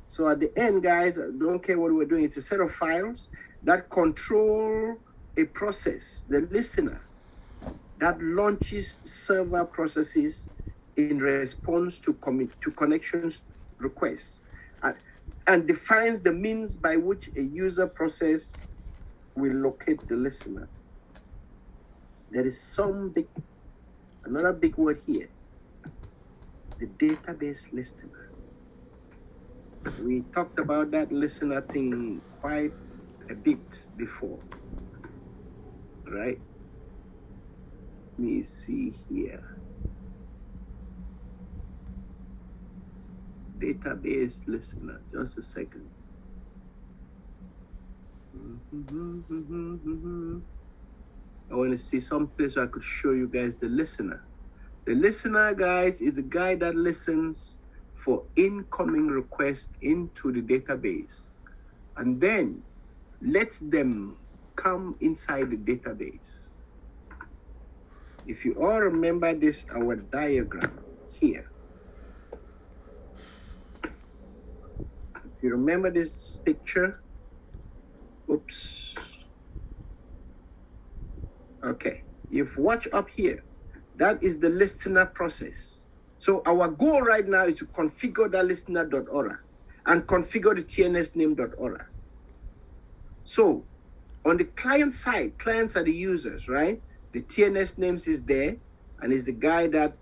So at the end, guys, I don't care what we're doing, it's a set of files that control a process, the listener, that launches server processes in response to connections requests and defines the means by which a user process will locate the listener. There is another big word here, the database listener. We talked about that listener thing quite a bit before, right? Let me see here. Database listener, just a second. I want to see some place where I could show you guys the listener. The listener, guys, is a guy that listens for incoming requests into the database and then lets them come inside the database. If you all remember this, our diagram here. If you remember this picture, oops. Okay, if you watch up here, that is the listener process. So our goal right now is to configure that listener.aura and configure the TNS name.aura. So on the client side, clients are the users, right? The TNS names is there and is the guy that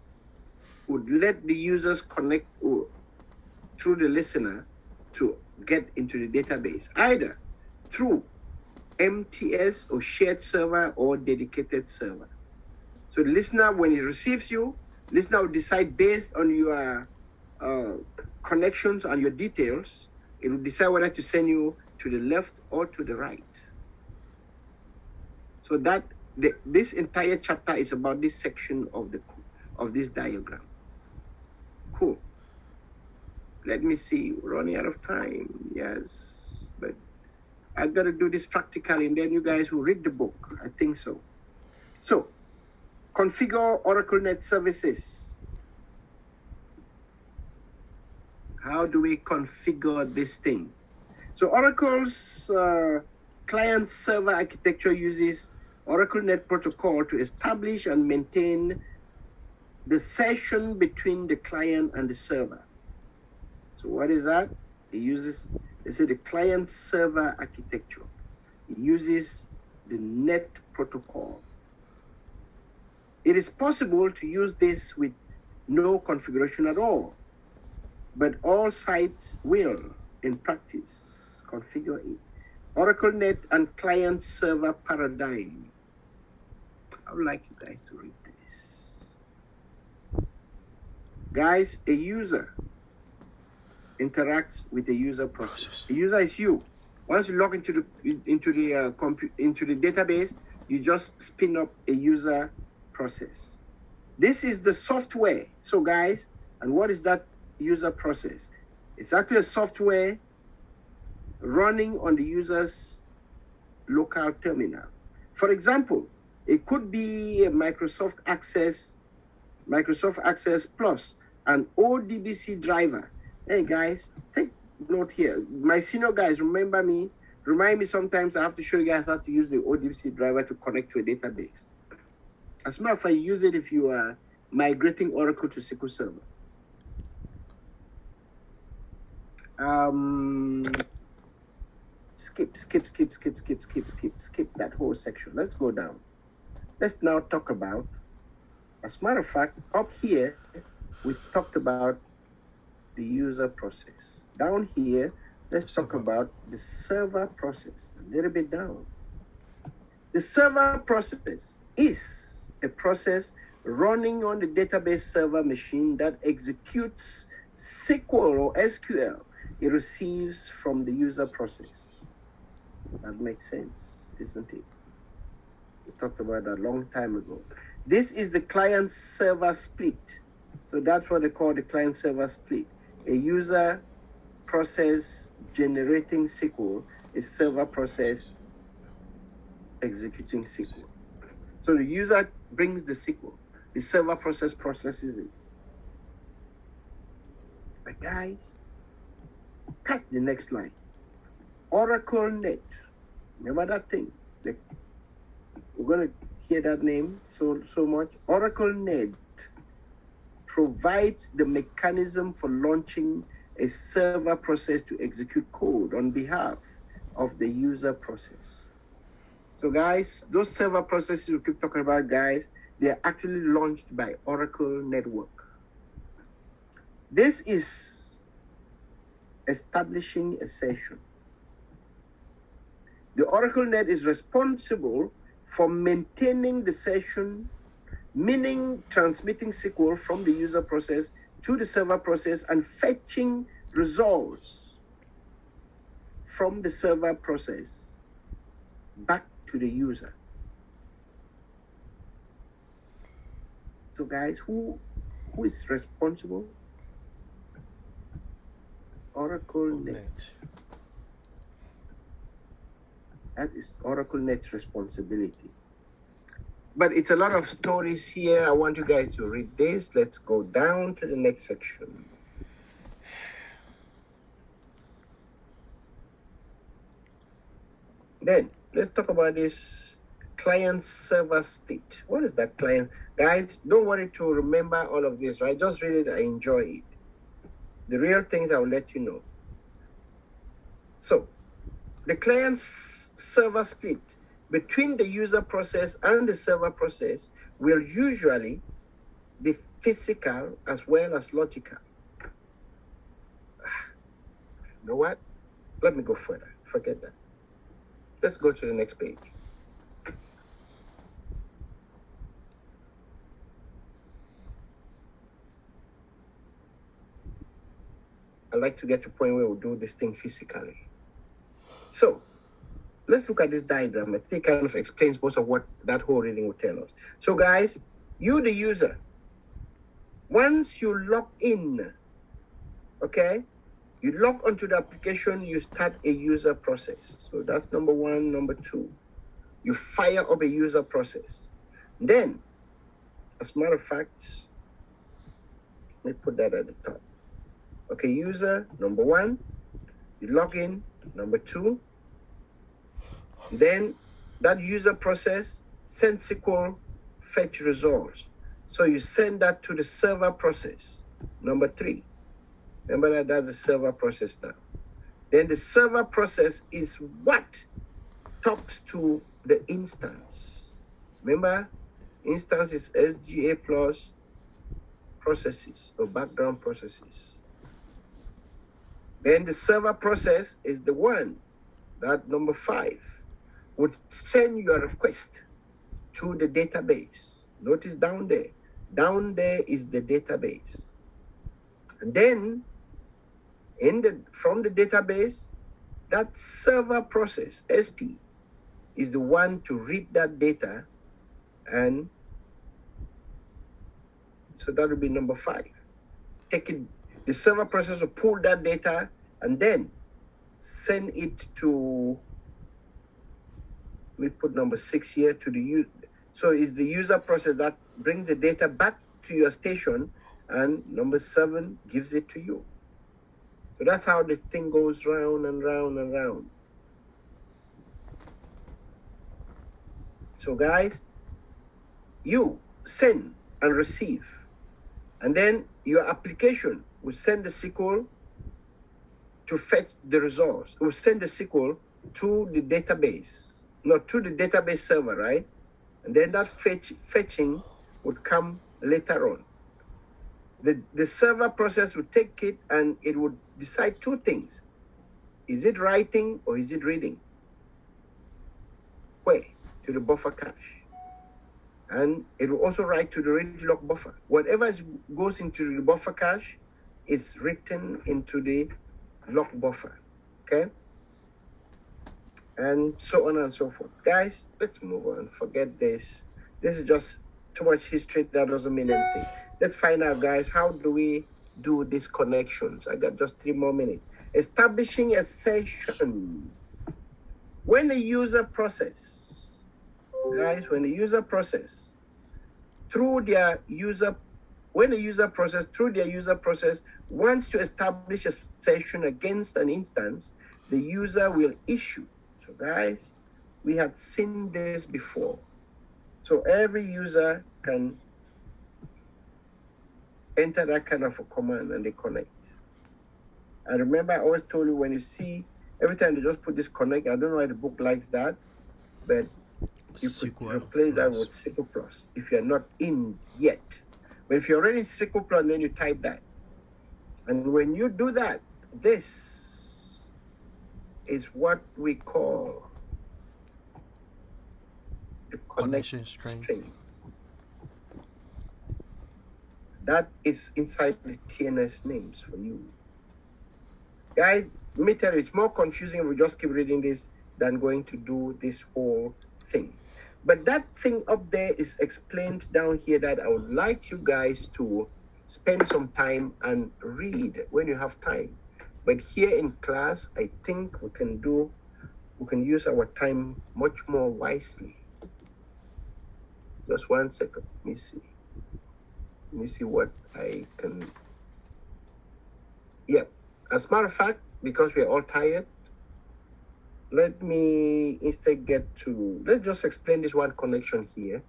would let the users connect through the listener to get into the database, either through MTS or shared server or dedicated server. So the listener, when he receives you, listener will decide based on your connections and your details, it will decide whether to send you to the left or to the right. So that this entire chapter is about this section of this diagram. Cool. Let me see, we're running out of time. Yes, but I gotta do this practically and then you guys will read the book. I think so. So, configure OracleNet services. How do we configure this thing? So Oracle's client server architecture uses OracleNet protocol to establish and maintain the session between the client and the server. So what is that? They say the client server architecture. It uses the NET protocol. It is possible to use this with no configuration at all, but all sites will, in practice, configure it. OracleNet and client server paradigm. I would like you guys to read this. Guys, a user interacts with the user process. The user is you. Once you log into the database, you just spin up a user process. This is the software. So guys, and what is that user process? It's actually a software running on the user's local terminal. For example, it could be a Microsoft Access Plus, an ODBC driver. Hey guys, take note here. My senior guys, remind me sometimes I have to show you guys how to use the ODBC driver to connect to a database. As a matter of fact, you use it if you are migrating Oracle to SQL Server. skip that whole section. Let's go down. Let's now talk about, as a matter of fact, up here, we talked about the user process. Down here, let's talk about the server process. A little bit down. The server process is a process running on the database server machine that executes SQL or SQL it receives from the user process. That makes sense, isn't it? We talked about that a long time ago. This is the client-server split. So that's what they call the client-server split. A user process generating SQL, a server process executing SQL. So the user brings the SQL, the server process processes it. But guys, cut the next line. Oracle Net. Remember that thing? We're going to hear that name so much. Oracle Net provides the mechanism for launching a server process to execute code on behalf of the user process. So guys, those server processes we keep talking about, guys, they're actually launched by Oracle Network. This is establishing a session. The Oracle Net is responsible for maintaining the session, meaning transmitting SQL from the user process to the server process and fetching results from the server process back to the user. So guys, who is responsible? Oracle Net. That is Oracle Net's responsibility. But it's a lot of stories here. I want you guys to read this. Let's go down to the next section. Then let's talk about this client-server split. What is that client? Guys, don't worry to remember all of this, right? Just read it and enjoy it. The real things I will let you know. So, the client-server split between the user process and the server process will usually be physical as well as logical. You know what? Let me go further. Forget that. Let's go to the next page. I like to get to a point where we'll do this thing physically. So, let's look at this diagram. I think it kind of explains most of what that whole reading will tell us. So guys, you the user, once you log in, okay, you log onto the application, you start a user process. So that's number one. Number two, you fire up a user process. Then, as a matter of fact, let me put that at the top. Okay, user, number one, you log in, number two, then that user process send SQL fetch results. So you send that to the server process, number three. Remember that that's the server process now. Then the server process is what talks to the instance. Remember, instance is SGA plus processes or background processes. Then the server process is the one that number five would send your request to the database. Notice down there. Down there is the database. And then from the database, that server process, SP, is the one to read that data, and so that would be number five. The server process will pull that data and then send it to, we put number six here, to the user. So it's the user process that brings the data back to your station, and number seven gives it to you. So that's how the thing goes round and round and round. So guys, you send and receive, and then your application will send the SQL to fetch the results. It will send the SQL to the database, not to the database server, right? And then that fetching would come later on. The server process would take it and it would decide two things. Is it writing or is it reading? Where? To the buffer cache. And it will also write to the read lock buffer. Whatever goes into the buffer cache is written into the lock buffer, okay? And so on and so forth. Guys, let's move on. Forget this. This is just too much history. That doesn't mean anything. Let's find out, guys, how do we do these connections? I got just 3 more minutes. Establishing a session. When the user process, guys, when the user process through their user process wants to establish a session against an instance, the user will issue. So guys, we had seen this before. So every user can enter that kind of a command and they connect. And remember, I always told you, when you see, every time they just put this connect, I don't know why the book likes that, but you could replace that with SQL Plus if you're not in yet. But if you're already in SQL Plus, then you type that. And when you do that, this is what we call the connection string. That is inside the TNS names for you. Guys, let me tell you, it's more confusing if we just keep reading this than going to do this whole thing. But that thing up there is explained down here that I would like you guys to spend some time and read when you have time. But here in class, I think we can use our time much more wisely. Just 1 second, let me see. Let me see what I can. Yep. As a matter of fact, because we're all tired, let me instead let's just explain this one connection here.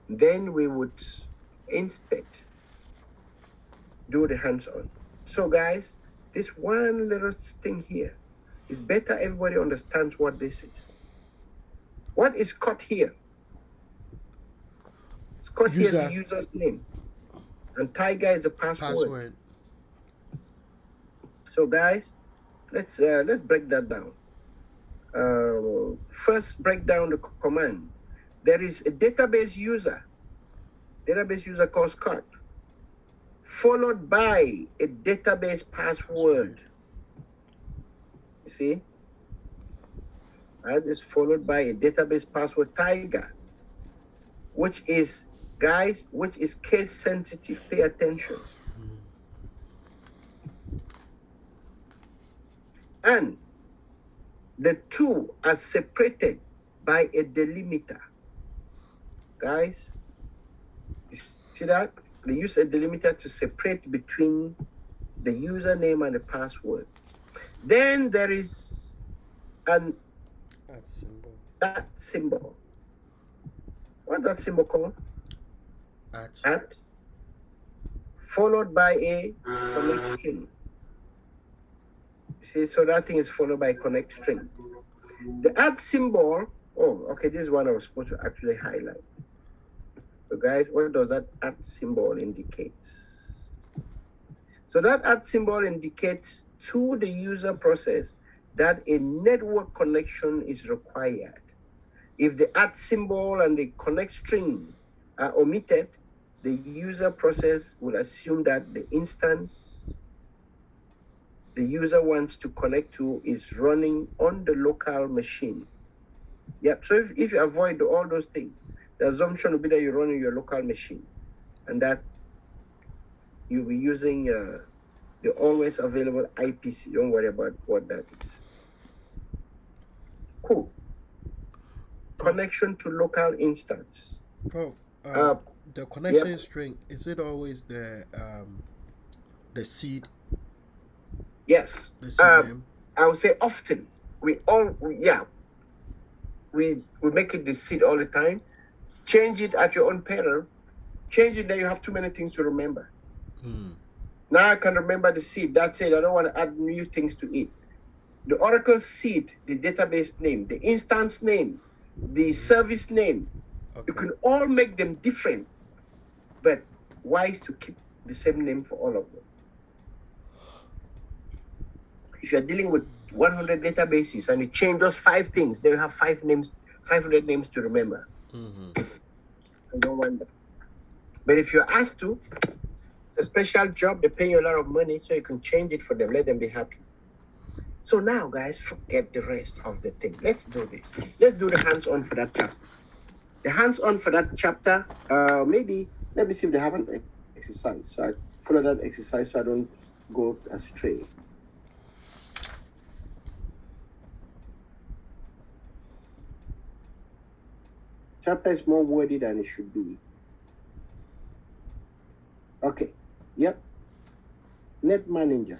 Then we would instead do the hands-on. So guys, this one little thing here is better everybody understands what this is. What is Scott here? Scott here is the user's name. And Tiger is a password. So guys, let's break that down. First, break down the command. There is a database user called Scott, followed by a database password. You see? That is followed by a database password Tiger, which is, guys, case sensitive. Pay attention. And the two are separated by a delimiter. Guys, you see that? They use a delimiter to separate between the username and the password. Then there is that symbol. What's that symbol called? At. Followed by a connect string. See, so that thing is followed by a connect string. The @ symbol, oh, okay, this is one I was supposed to actually highlight. So guys, what does that @ symbol indicate? So that @ symbol indicates to the user process that a network connection is required. If the @ symbol and the connect string are omitted, the user process will assume that the instance the user wants to connect to is running on the local machine. Yep, so if you avoid all those things, the assumption will be that you're running your local machine and that you'll be using the always available IPC. Don't worry about what that is. Cool. Connection to local instance. Prof, the connection string, is it always the seed? Yes. The seed name? I would say often. We make it the seed all the time. Change it at your own peril. Change it that you have too many things to remember. Now I can remember the seed. That's it. I don't want to add new things to it. the Oracle seed, the database name, the instance name, the service name. You Okay. can all make them different, but wise to keep the same name for all of them. If you're dealing with 100 databases and you change those 5 things, then you have 500 names to remember. I don't want that. But if you're asked to, it's a special job, they pay you a lot of money, so you can change it for them, let them be happy. So now, guys, forget the rest of the thing. Let's do this. Let's do the hands-on for that chapter. The hands-on for that chapter, maybe, let me see if they have an exercise. So I follow that exercise so I don't go astray. Chapter is more wordy than it should be. Okay, yep. Net manager.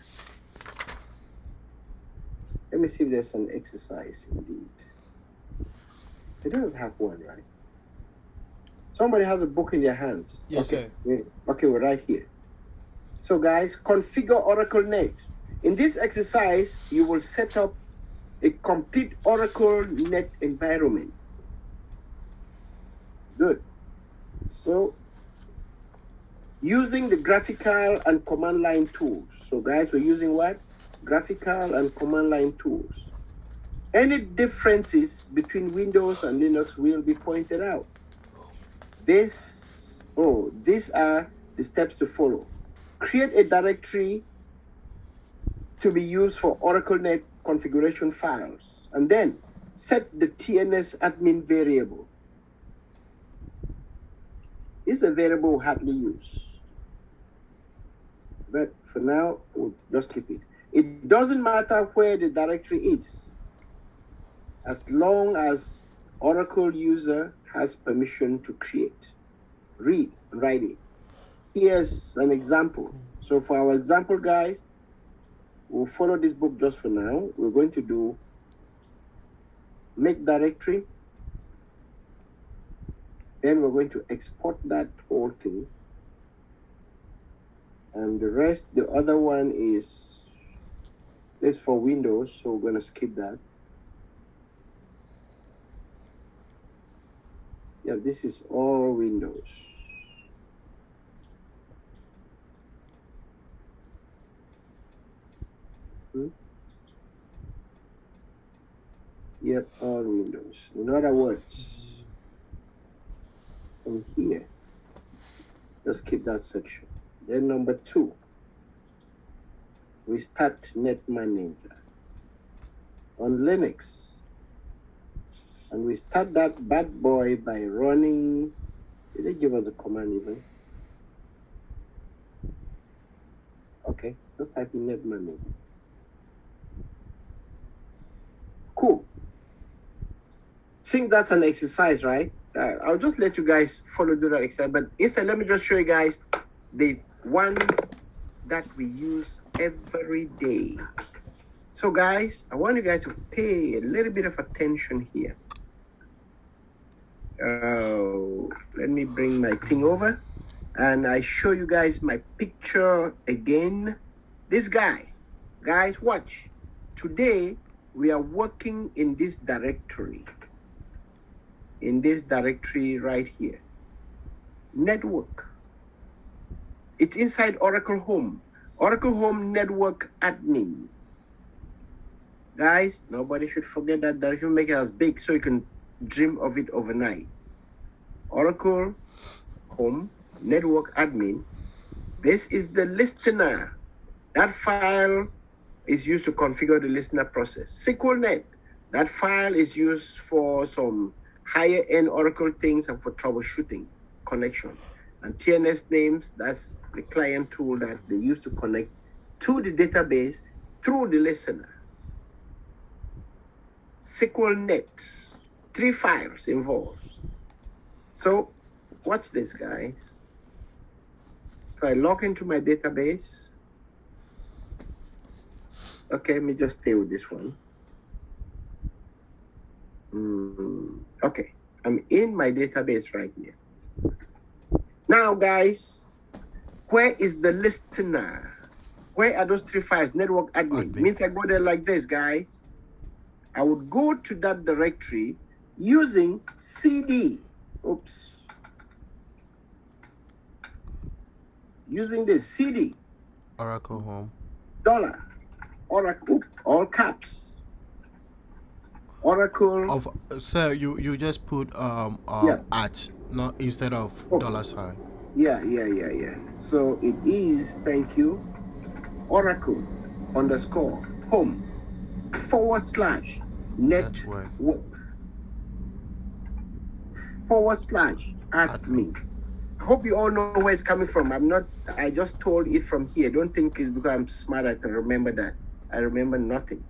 Let me see if there's an exercise indeed. They don't have one, right? Somebody has a book in their hands. Yes, okay. sir. Okay, we're right here. So guys, configure Oracle Net. In this exercise, you will set up a complete Oracle Net environment. Good. So, using the graphical and command line tools. So guys, we're using what? Graphical and command line tools. Any differences between Windows and Linux will be pointed out. These are the steps to follow. Create a directory to be used for Oracle Net configuration files, and then set the TNS admin variable. This is a variable we hardly use, but for now, we'll just keep it. It doesn't matter where the directory is, as long as Oracle user has permission to create. Read and write it. Here's an example. So for our example, guys, we'll follow this book just for now. We're going to do make directory. Then we're going to export that whole thing. And the rest, the other one is this for Windows, so we're going to skip that. Yeah, this is all Windows. Yep, all Windows. In other words, from here, just keep that section. Then number 2, we start Net Manager on Linux. And we start that bad boy by running, did they give us a command even? Okay, just type in Net Manager. Cool. Think that's an exercise, right? I'll just let you guys follow do that exercise, but instead, let me just show you guys the ones that we use every day. So guys, I want you guys to pay a little bit of attention here. Let me bring my thing over and I show you guys my picture again. This guy, guys, watch. Today, we are working in this directory. In this directory right here. Network. It's inside Oracle Home. Oracle Home Network Admin. Guys, nobody should forget that directory. Make it as big so you can dream of it overnight. Oracle Home Network Admin. This is the listener. That file is used to configure the listener process. SQLnet. That file is used for some higher end Oracle things and for troubleshooting connection. And TNS names, that's the client tool that they use to connect to the database through the listener. SQLnet, 3 files involved. So watch this, guys. So I log into my database. Okay, let me just stay with this one. Okay, I'm in my database right here. Now, guys, where is the listener? Where are those three files? Network admin. Admin. Means I go there like this, guys. I would go to that directory using CD. Oops. Using the CD. Oracle Home. Dollar. Oracle. All caps. Oracle. Of sir, you just put Yeah. at, not instead of Oh. $sign. Yeah. So it is, thank you, Oracle _ home / network / admin. Hope you all know where it's coming from. I just told it from here. Don't think it's because I'm smart I can remember that. I remember nothing.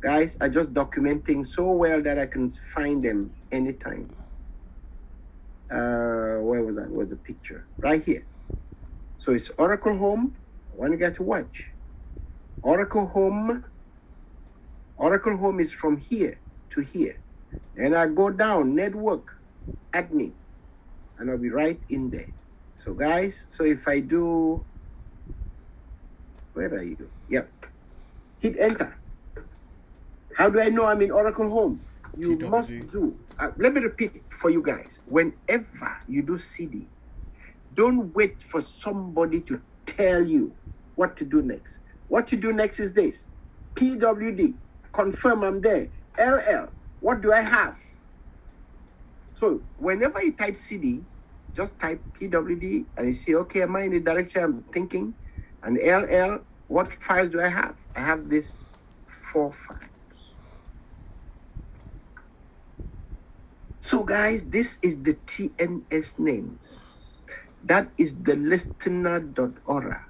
Guys, I just document things so well that I can find them anytime. Where was that? Was the picture right here? So it's Oracle Home. I want you guys to watch. Oracle Home is from here to here, and I go down network admin, and I'll be right in there. So guys, so if I do, where are you? Yep. Hit enter. How do I know I'm in Oracle Home? You PWD. must do. Let me repeat it for you guys. Whenever you do CD, don't wait for somebody to tell you what to do next. What to do next is this: PWD, confirm I'm there. LL, what do I have? So whenever you type CD, just type PWD and you see, okay, am I in the direction I'm thinking? And LL, what files do I have? I have this 4 files. So guys, this is the TNS names. That is the listener.aura.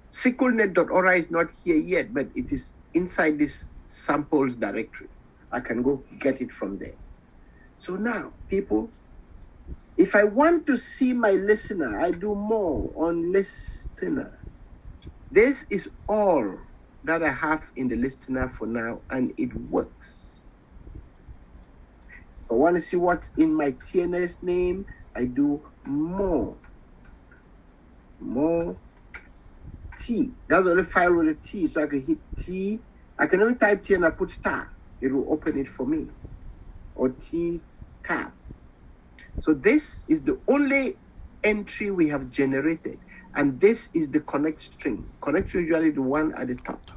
SQLnet.aura is not here yet, but it is inside this samples directory. I can go get it from there. So now, people, if I want to see my listener, I do more on listener. This is all that I have in the listener for now, and it works. If I want to see what's in my TNS name, I do more T. That's the only file with a T, so I can hit T. I can only type T and I put star. It will open it for me. Or T tab. So this is the only entry we have generated. And this is the connect string. Connect string is usually the one at the top.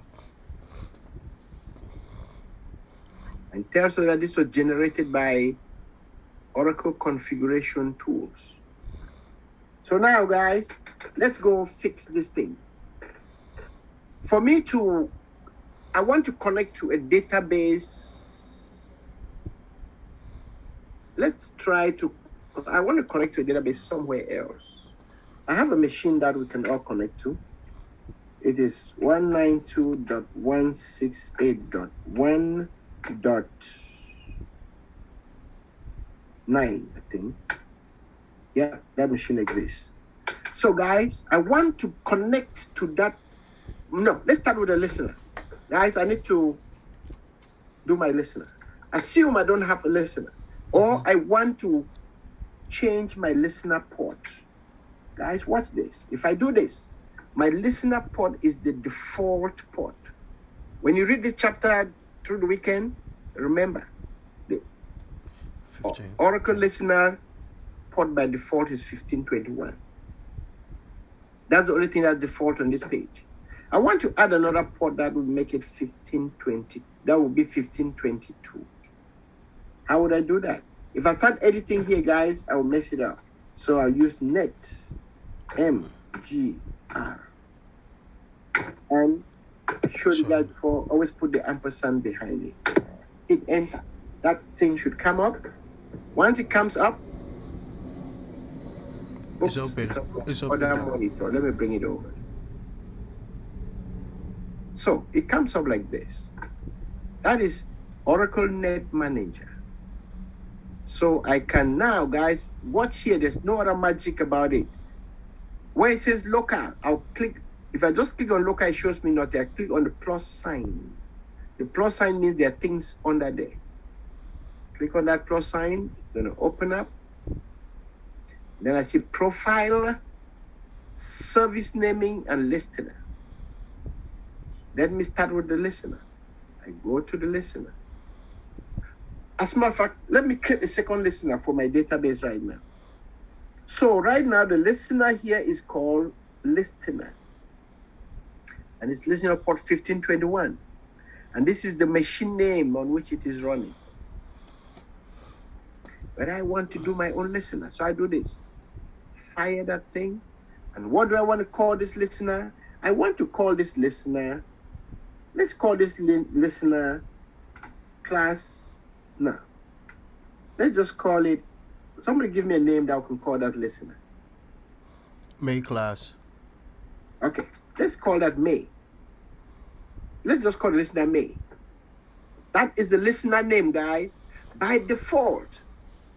And tells us that this was generated by Oracle Configuration Tools. So now, guys, let's go fix this thing. For me to, I want to connect to a database. Let's try to, I want to connect to a database somewhere else. I have a machine that we can all connect to. It is 192.168.1.9, I think. Yeah, that machine exists. So guys, I want to connect to that. No, let's start with the listener. Guys, I need to do my listener. Assume I don't have a listener, or I want to change my listener port. Guys, watch this. If I do this, my listener port is the default port. When you read this chapter through the weekend, remember, the 15. Oracle listener port by default is 1521. That's the only thing that's default on this page. I want to add another port that would make it 1520. That would be 1522. How would I do that? If I start editing here, guys, I will mess it up. So I'll use net mgr and show you guys before. Always put the ampersand behind it. Hit enter. That thing should come up. Once it comes up, It's open. It's open Other now. monitor. Let me bring it over. So it comes up like this. That is Oracle Net Manager. So I can now, guys, watch here. There's no other magic about it. Where it says local, I'll click. If I just click on local, it shows me nothing. I click on the plus sign. The plus sign means there are things under there. Click on that plus sign. It's going to open up. Then I see profile, service naming, and listener. Let me start with the listener. I go to the listener. As a matter of fact, let me create a second listener for my database right now. So right now, the listener here is called listener. And it's listening on port 1521. And this is the machine name on which it is running. But I want to do my own listener. So I do this. Fire that thing. And what do I want to call this listener? I want to call this listener, let's call this listener class. No. Let's just call it, somebody give me a name that I can call that listener. May class. Okay, let's call that May. Let's just call the listener May. That is the listener name, guys. By default,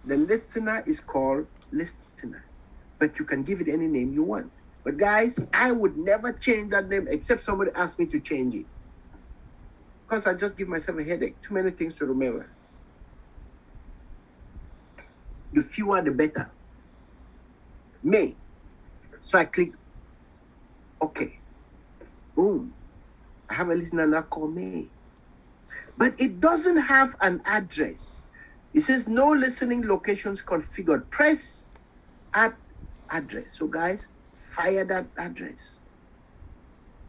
the listener is called listener, but you can give it any name you want. But guys, I would never change that name except somebody asked me to change it. Because I just give myself a headache. Too many things to remember. The fewer, the better. May. So I click OK. Boom. I have a listener now called May. But it doesn't have an address. It says no listening locations configured. Press add address. So guys, fire that address.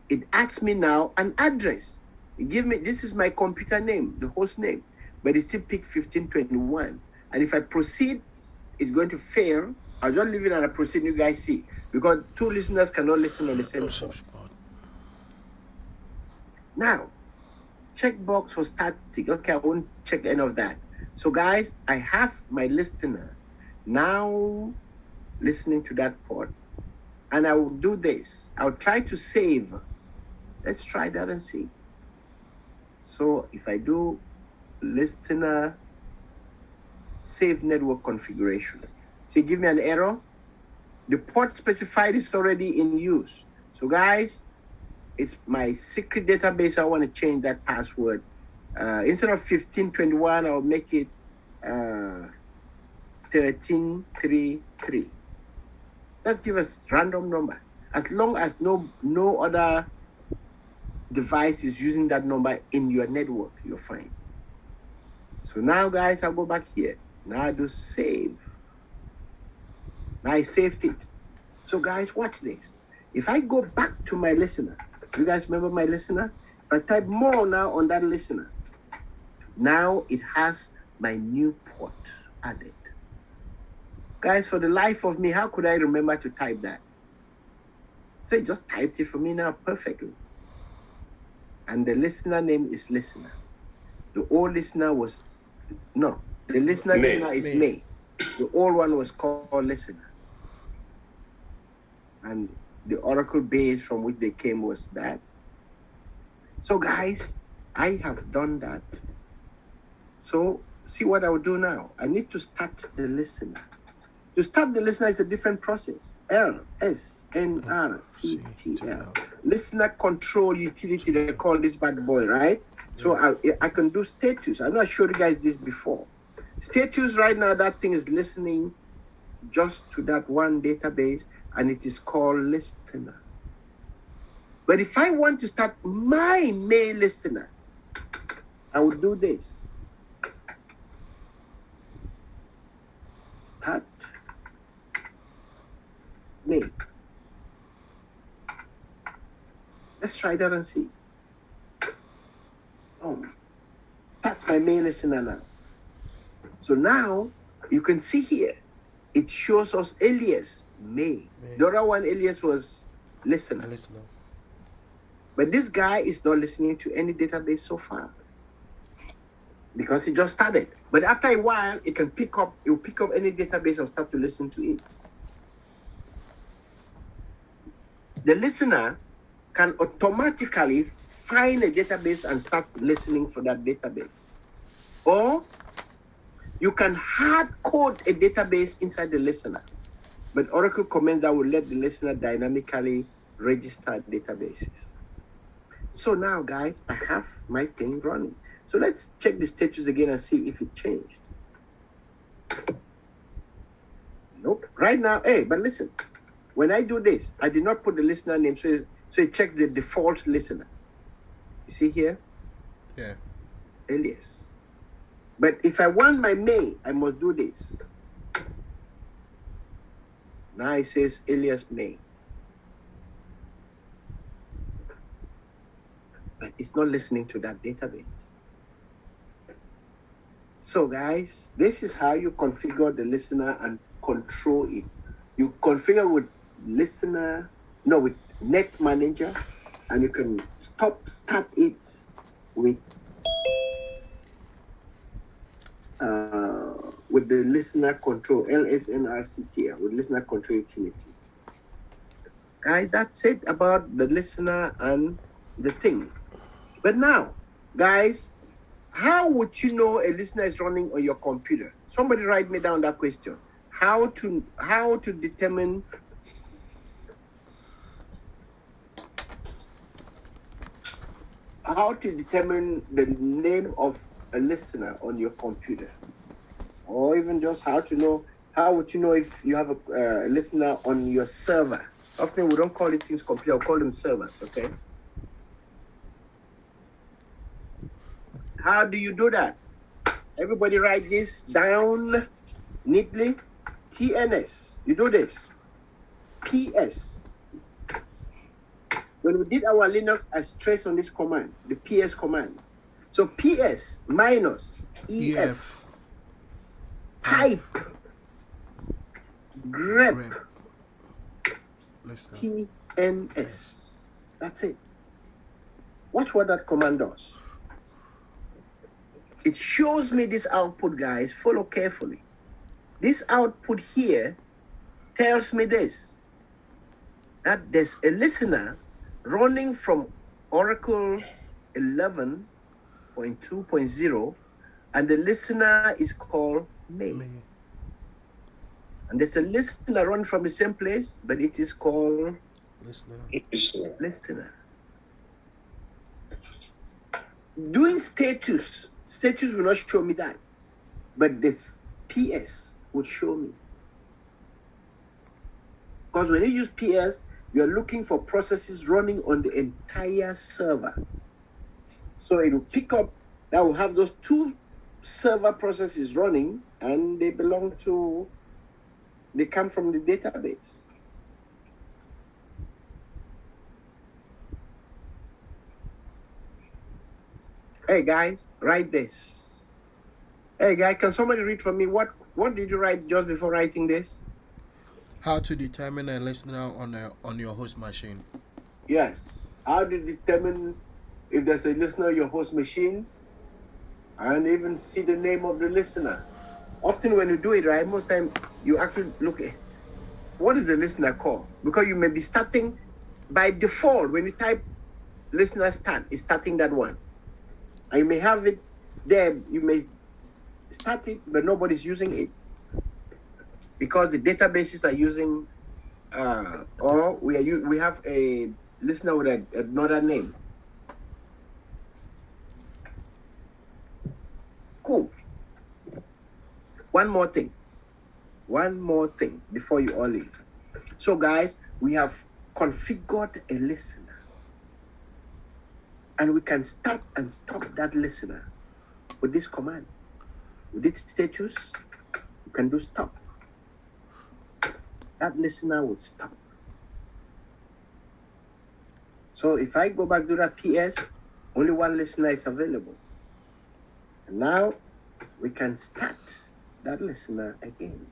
It asks me now an address. It give me, this is my computer name, the host name, but it still pick 1521. And if I proceed, it's going to fail. I'll just leave it and I proceed, you guys see. Because two listeners cannot listen on the same spot. Now, checkbox for static. Okay, I won't check any of that. So guys, I have my listener now listening to that port. And I will do this. I'll try to save. Let's try that and see. So if I do listener save network configuration, so give me an error. The port specified is already in use. So guys, it's my secret database. I want to change that password. Instead of 1521, I'll make it 1333. Just give us random number. As long as no other device is using that number in your network, you're fine. So now, guys, I'll go back here. Now I do save. Now I saved it. So, guys, watch this. If I go back to my listener, you guys remember my listener? If I type more now on that listener, now it has my new port added. Guys, for the life of me, how could I remember to type that? So it just typed it for me now perfectly. And the listener name is listener. The old listener was, no, the listener name now is May. The old one was called listener. And the Oracle base from which they came was that. So guys, I have done that. So see what I will do now. I need to start the listener. To start the listener is a different process. LSNRCTL. Listener control utility, they call this bad boy, right? So I can do status. I'm not sure you guys this before. Status right now, that thing is listening just to that one database, and it is called listener. But if I want to start my main listener, I will do this. Start main. Let's try that and see. Oh, starts my main listener now. So now you can see here, it shows us alias May. The other one alias was listener. But this guy is not listening to any database so far because it just started. But after a while, it will pick up any database and start to listen to it. The listener can automatically find a database and start listening for that database. Or you can hard code a database inside the listener. But Oracle commands that will let the listener dynamically register databases. So now, guys, I have my thing running. So let's check the status again and see if it changed. Nope. Right now, hey, but listen. When I do this, I did not put the listener name, so it checks the default listener. You see here? Yeah. Alias. But if I want my May, I must do this. Now it says alias May. But it's not listening to that database. So guys, this is how you configure the listener and control it. You configure with with Net Manager, and you can start it with the listener control, LSNRCTL, with listener control utility. Guys, that's it about the listener and the thing. But now, guys, how would you know a listener is running on your computer? Somebody write me down that question. How to determine the name of a listener on your computer, or even just how would you know if you have a listener on your server? Often we don't call it things computer, we call them servers, okay? How do you do that? Everybody write this down neatly. TNS, you do this. PS. When we did our Linux, I stressed on this command, the PS command. So PS minus EF type grep TNS. That's it. Watch what that command does. It shows me this output, guys. Follow carefully. This output here tells me this, that there's a listener running from Oracle 11.2.0, and the listener is called May. And there's a listener running from the same place, but it is called listener. Doing status will not show me that, but this PS would show me. Because when you use PS, you're looking for processes running on the entire server. So it will pick up, that will have those two server processes running, and they come from the database. Hey guys, write this. Hey guys, can somebody read for me? What did you write just before writing this? How to determine a listener on your host machine. Yes. How to determine if there's a listener on your host machine, and even see the name of the listener. Often when you do it, right, most time you actually look at what is the listener called, because you may be starting by default when you type listener start, it's starting that one. And you may have it there, you may start it, but nobody's using it because the databases are using, or we have a listener with another name. Cool. One more thing before you all leave. So guys, we have configured a listener, and we can start and stop that listener with this command. With its status, you can do stop. That listener would stop. So if I go back to that PS, only one listener is available. And now we can start that listener again.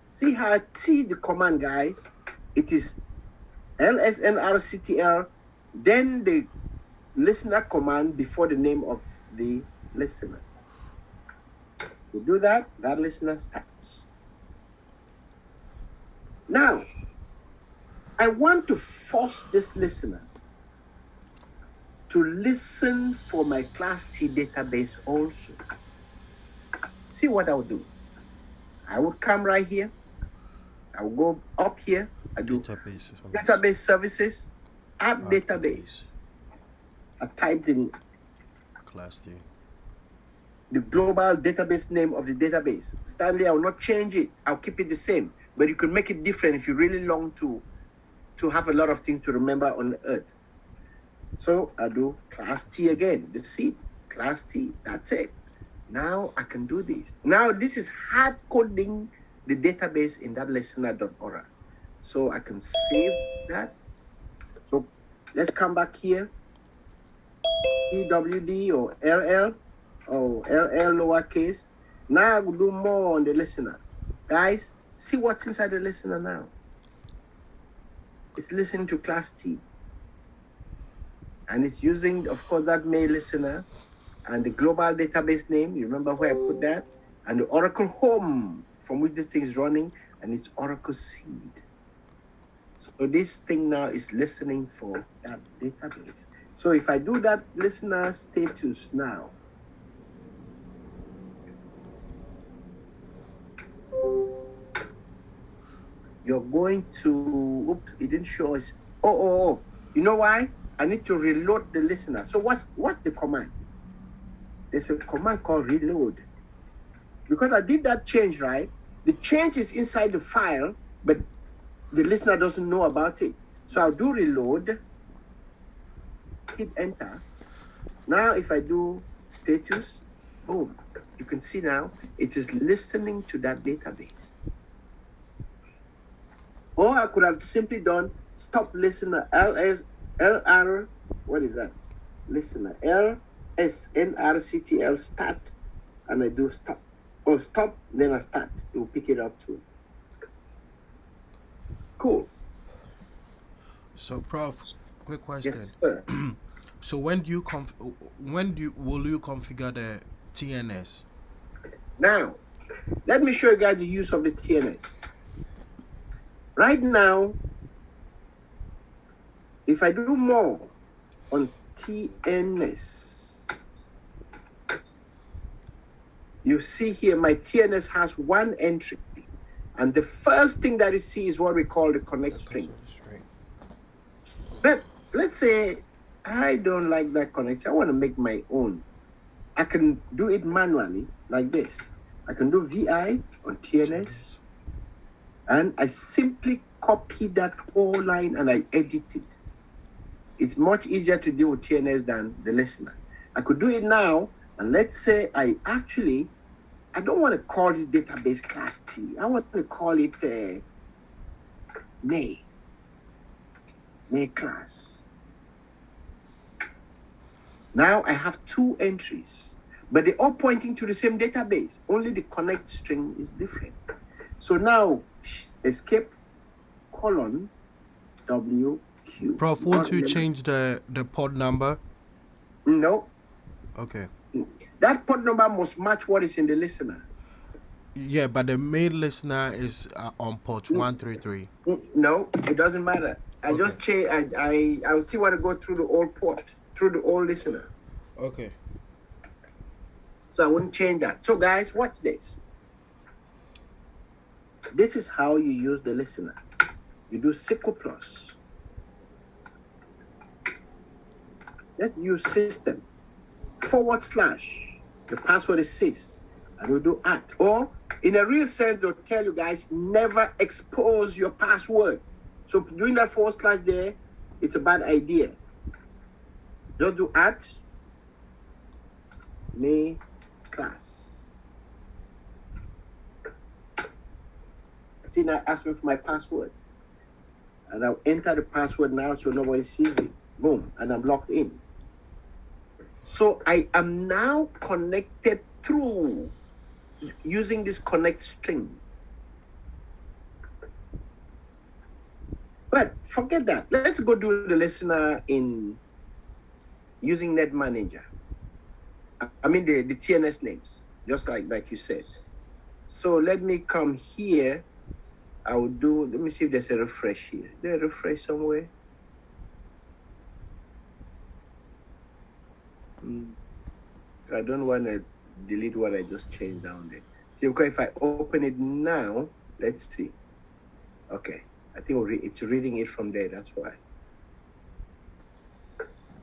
See the command, guys. It is LSNRCTL, then the listener command before the name of the listener. You do that, that listener starts. Now, I want to force this listener to listen for my Class T database also. See what I would do. I would come right here. I will go up here. I do database services, add database. I typed in Class T. The global database name of the database. Stanley, I will not change it. I'll keep it the same. But you can make it different if you really long to have a lot of things to remember on Earth. So I do class T again, the seed, class T, that's it. Now I can do this. Now this is hard coding the database in that listener.aura. So I can save that. So let's come back here. EWD or LL or LL lowercase. Now I will do more on the listener. Guys, see what's inside the listener now. It's listening to class T. And it's using, of course, that mail listener and the global database name. You remember where I put that? And the Oracle home from which this thing is running, and it's Oracle seed. So this thing now is listening for that database. So if I do that listener status now, you're going to, oops, it didn't show us. Oh. You know why? I need to reload the listener. So what the command? There's a command called reload. Because I did that change, right? The change is inside the file, but the listener doesn't know about it. So I'll do reload, hit enter. Now if I do status, boom, you can see now it is listening to that database. Or I could have simply done stop listener LR, what is that? Listener LSNRCTL start, and I do stop. Or stop, then I start. It will pick it up too. Cool. So, Prof, quick question. Yes, sir. So will you configure the TNS? Now, let me show you guys the use of the TNS. Right now, if I do more on TNS, you see here my TNS has one entry, and the first thing that you see is what we call the connect string. But let's say I don't like that connection. I want to make my own. I can do it manually like this. I can do VI on TNS, and I simply copy that whole line and I edit it. It's much easier to deal with TNS than the listener. I could do it now, and let's say I don't want to call this database class T. I want to call it May class. Now I have two entries, but they're all pointing to the same database. Only the connect string is different. So now escape colon WQ. Prof, won't you change the port number? No. Okay. That port number must match what is in the listener. Yeah, but the main listener is on port 133. No, it doesn't matter. I just change. I still want to go through the old port, through the old listener. Okay. So I wouldn't change that. So guys, watch this. This is how you use the listener. You do SQL plus. Let's use system / the password is sys, and we do @ or in a real sense they'll tell you guys never expose your password. So doing that / there, it's a bad idea. Just do @ May class. See, now ask me for my password, and I'll enter the password now so nobody sees it. Boom, and I'm logged in. So I am now connected through using this connect string. But forget that. Let's go do the listener in using Net Manager. I mean the TNS names, just like you said. So let me come here. I will do, let me see if there's a refresh here. Is there a refresh somewhere? I don't want to delete what I just changed down there. See, because if I open it now, let's see. Okay, I think it's reading it from there, that's why.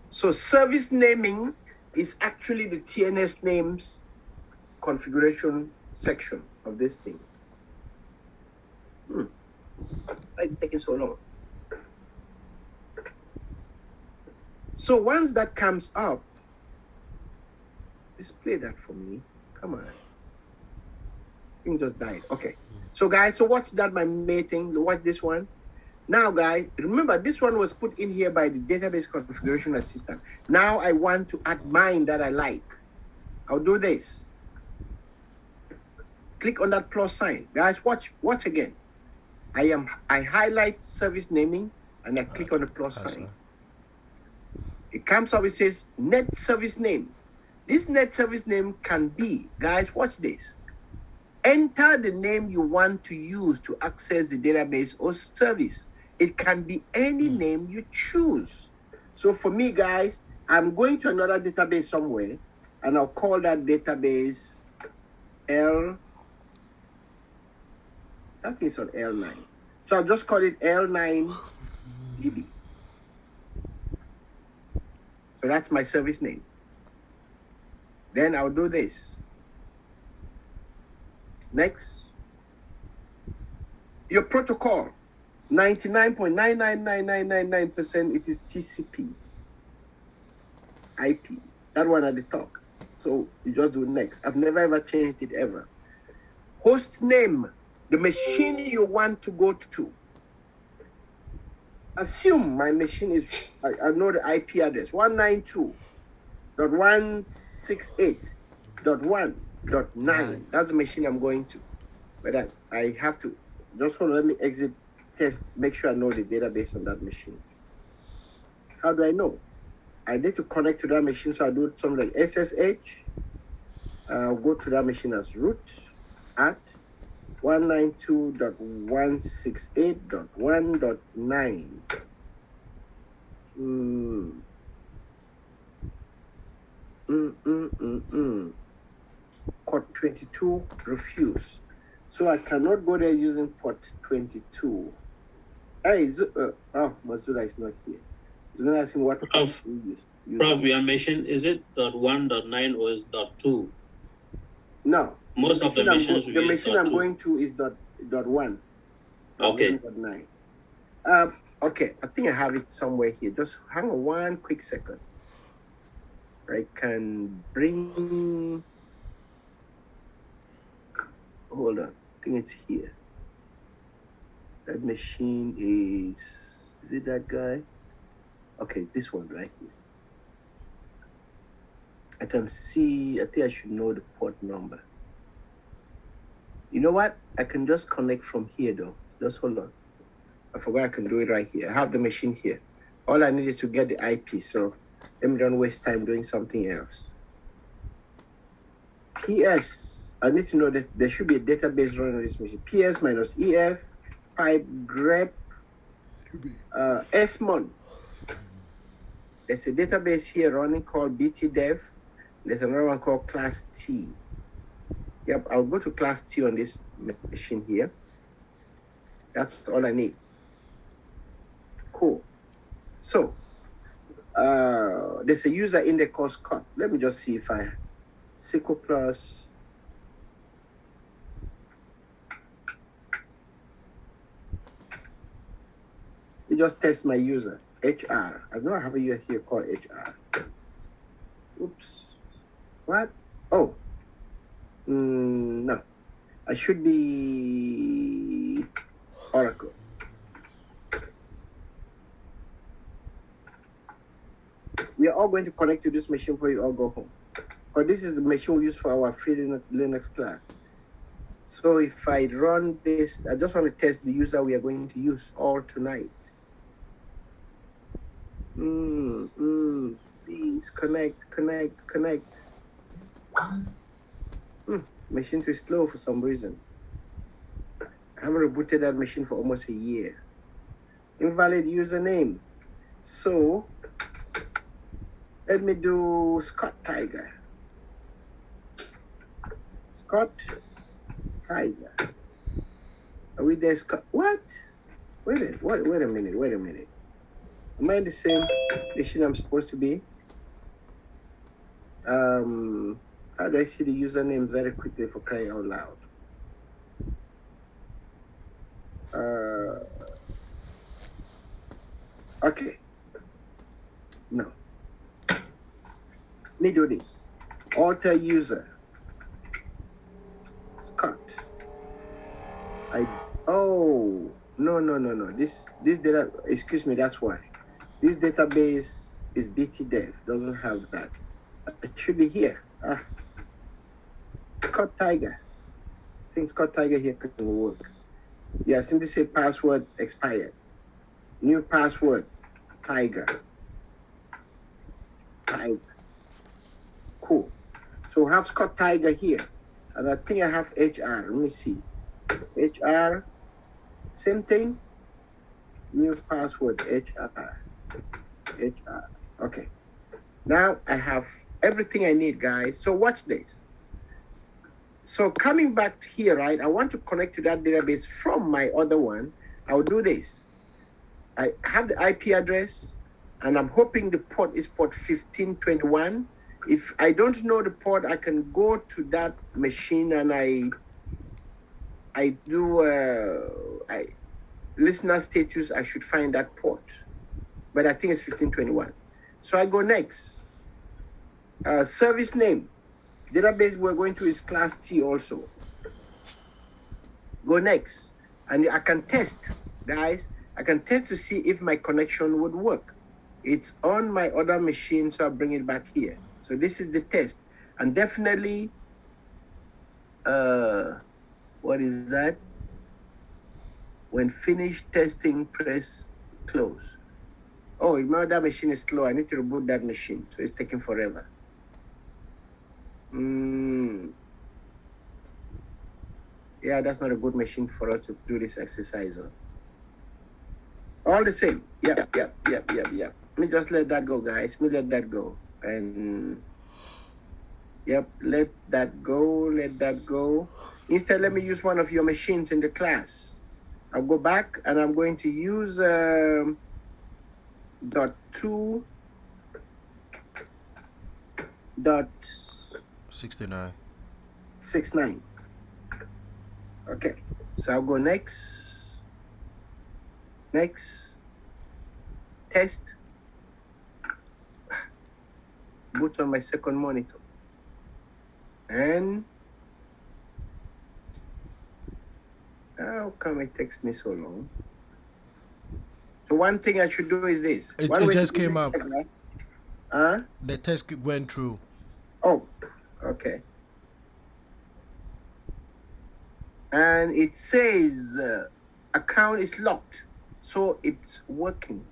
So service naming is actually the TNS names configuration section of this thing. Why is it taking so long? So once that comes up, display that for me. Come on. Thing just died. Okay. So guys, so watch that my mating. Watch this one. Now, guys, remember this one was put in here by the database configuration assistant. Now I want to add mine that I like. I'll do this. Click on that plus sign. Guys, watch again. I highlight service naming and I click on the plus sign. It comes up, it says net service name. This net service name can be, guys, watch this. Enter the name you want to use to access the database or service. It can be any name you choose. So for me, guys, I'm going to another database somewhere and I'll call that database L. That is on L9. So I'll just call it L9 DB. So that's my service name. Then I'll do this. Next. Your protocol, 99.999999%, it is TCP IP. That one at the top. So you just do next. I've never ever changed it ever. Host name, the machine you want to go to. Assume my machine is, I know the IP address, 192.168.1.9. That's the machine I'm going to. But I have to, just hold on, let me exit, test, make sure I know the database on that machine. How do I know? I need to connect to that machine, so I do something like SSH. I'll go to that machine as root at 192.168.1.9. Port 22 refuse. So I cannot go there using port 22. Hey, Mazula is not here. He's going to ask him what Prof, your machine, is it .1.9 or is .2? No. Most of the machines the machine I'm going to is .1. Okay. .9. Okay, I think I have it somewhere here. Just hang on one quick second. I can bring. Hold on. I think it's here. That machine is it that guy? Okay, this one right here. I can see, I think I should know the port number. You know what? I can just connect from here though. Just hold on. I forgot I can do it right here. I have the machine here. All I need is to get the IP, so let me don't waste time doing something else. PS, I need to know that there should be a database running on this machine. PS minus EF, pipe grep, SMON. There's a database here running called BTDev. There's another one called Class T. Yep, I'll go to Class T on this machine here. That's all I need. Cool. So, there's a user index called Scott. Let me just see if I SQL Plus. You just test my user, HR. I know I have a user here called HR. Oops. What? Oh. No. I should be Oracle. We are all going to connect to this machine before you all go home. Because this is the machine we use for our free Linux class. So if I run this, I just want to test the user we are going to use all tonight. Please connect. Machine is slow for some reason. I haven't rebooted that machine for almost a year. Invalid username. So let me do Scott Tiger. Scott Tiger. Are we there, Scott? What? Wait a minute. Am I in the same machine I'm supposed to be? How do I see the username very quickly for crying out loud? Okay. No. Let me do this. Alter user. Scott. Oh, no. This data, excuse me, that's why. This database is BTDev, doesn't have that. It should be here. Scott Tiger. I think Scott Tiger here can work. Yeah, simply say password expired. New password, Tiger. Cool. So I have Scott Tiger here. And I think I have HR. Let me see. HR, same thing. New password, HR. Okay. Now I have everything I need, guys. So watch this. So coming back here, right, I want to connect to that database from my other one. I'll do this. I have the IP address, and I'm hoping the port is port 1521. If I don't know the port, I can go to that machine and I do listener status. I should find that port, but I think it's 1521. So I go next. Service name. Database we're going to is class T also. Go next. And I can test, guys. I can test to see if my connection would work. It's on my other machine, so I'll bring it back here. So this is the test. And definitely, what is that? When finished testing, press close. Oh, remember that machine is slow. I need to reboot that machine, so it's taking forever. Yeah, that's not a good machine for us to do this exercise on. All the same. Yep. Let me just let that go, guys. Let me let that go. And yep, let that go. Instead, let me use one of your machines in the class. I'll go back and I'm going to use .2 .69. Okay, so I'll go next, test, boot on my second monitor, and how come it takes me so long? So one thing I should do is this. It just came up. The test went through. Oh, okay. And it says account is locked, so it's working.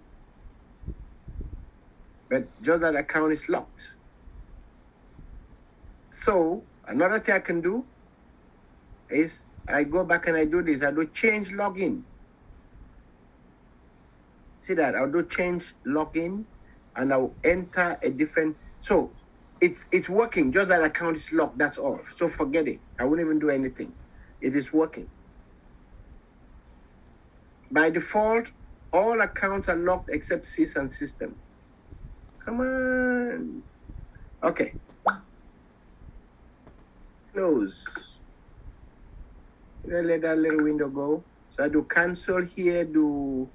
But just that account is locked. So another thing I can do is I go back and I do this. I do change login. See that? I'll do change login and I'll enter a different. So it's working. Just that account is locked. That's all. So forget it. I won't even do anything. It is working. By default, all accounts are locked except sys and system. Come on. Okay. Close. Let that little window go. So I do cancel here, do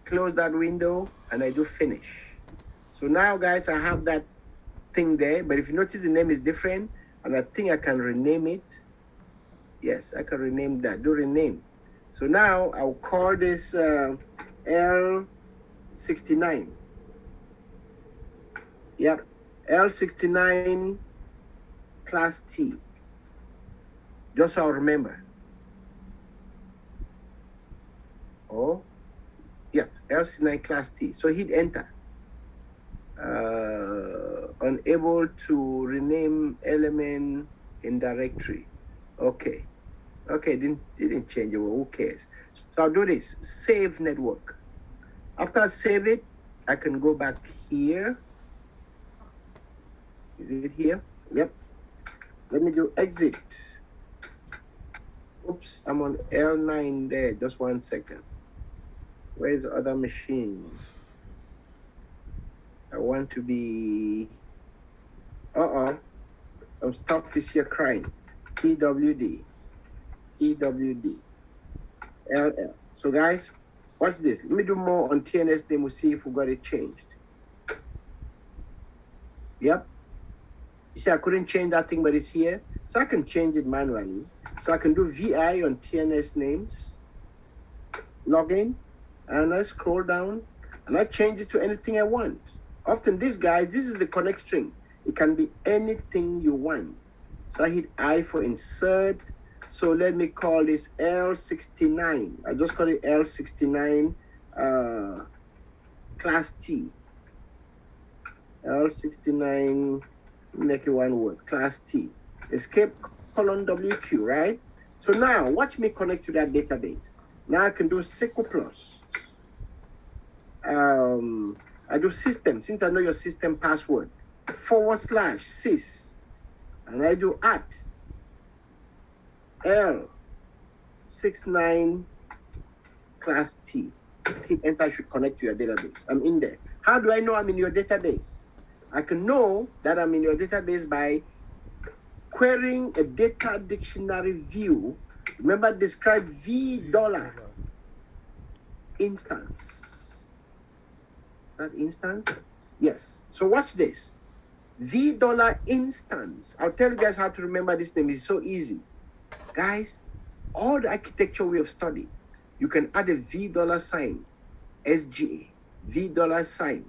close that window, and I do finish. So now, guys, I have that thing there, but if you notice the name is different, and I think I can rename it. Yes, I can rename that. Do rename. So now I'll call this L69. Yep, L69 class T. Just so I'll remember. Oh, yeah, L69 class T. So hit enter. Unable to rename element in directory. Okay, didn't change it. Well, who cares? So I'll do this. Save network. After I save it, I can go back here. Is it here? Yep. Let me do exit. Oops, I'm on L9 there. Just 1 second. Where's the other machine? I want to be. Some stuff is here crying. EWD, LL. So guys, watch this. Let me do more on TNS name. We'll see if we got it changed. Yep. You see, I couldn't change that thing, but it's here. So I can change it manually. So I can do VI on TNS names, login, and I scroll down and I change it to anything I want. Often these guys, this is the connect string. It can be anything you want. So I hit I for insert. So let me call this L69. I just call it L69 class T. L69, make it one word, class T. Escape colon WQ, right? So now watch me connect to that database. Now I can do SQL plus. I do system, since I know your system password, / sys, and I do at L69 class T. Hit enter, should connect to your database. I'm in there. How do I know I'm in your database? I can know that I'm in your database by querying a data dictionary view. Remember, describe V dollar instance. That instance? Yes. So watch this. V dollar instance. I'll tell you guys how to remember this name. It's so easy. Guys, all the architecture we have studied, you can add a V dollar sign, SGA, V dollar sign,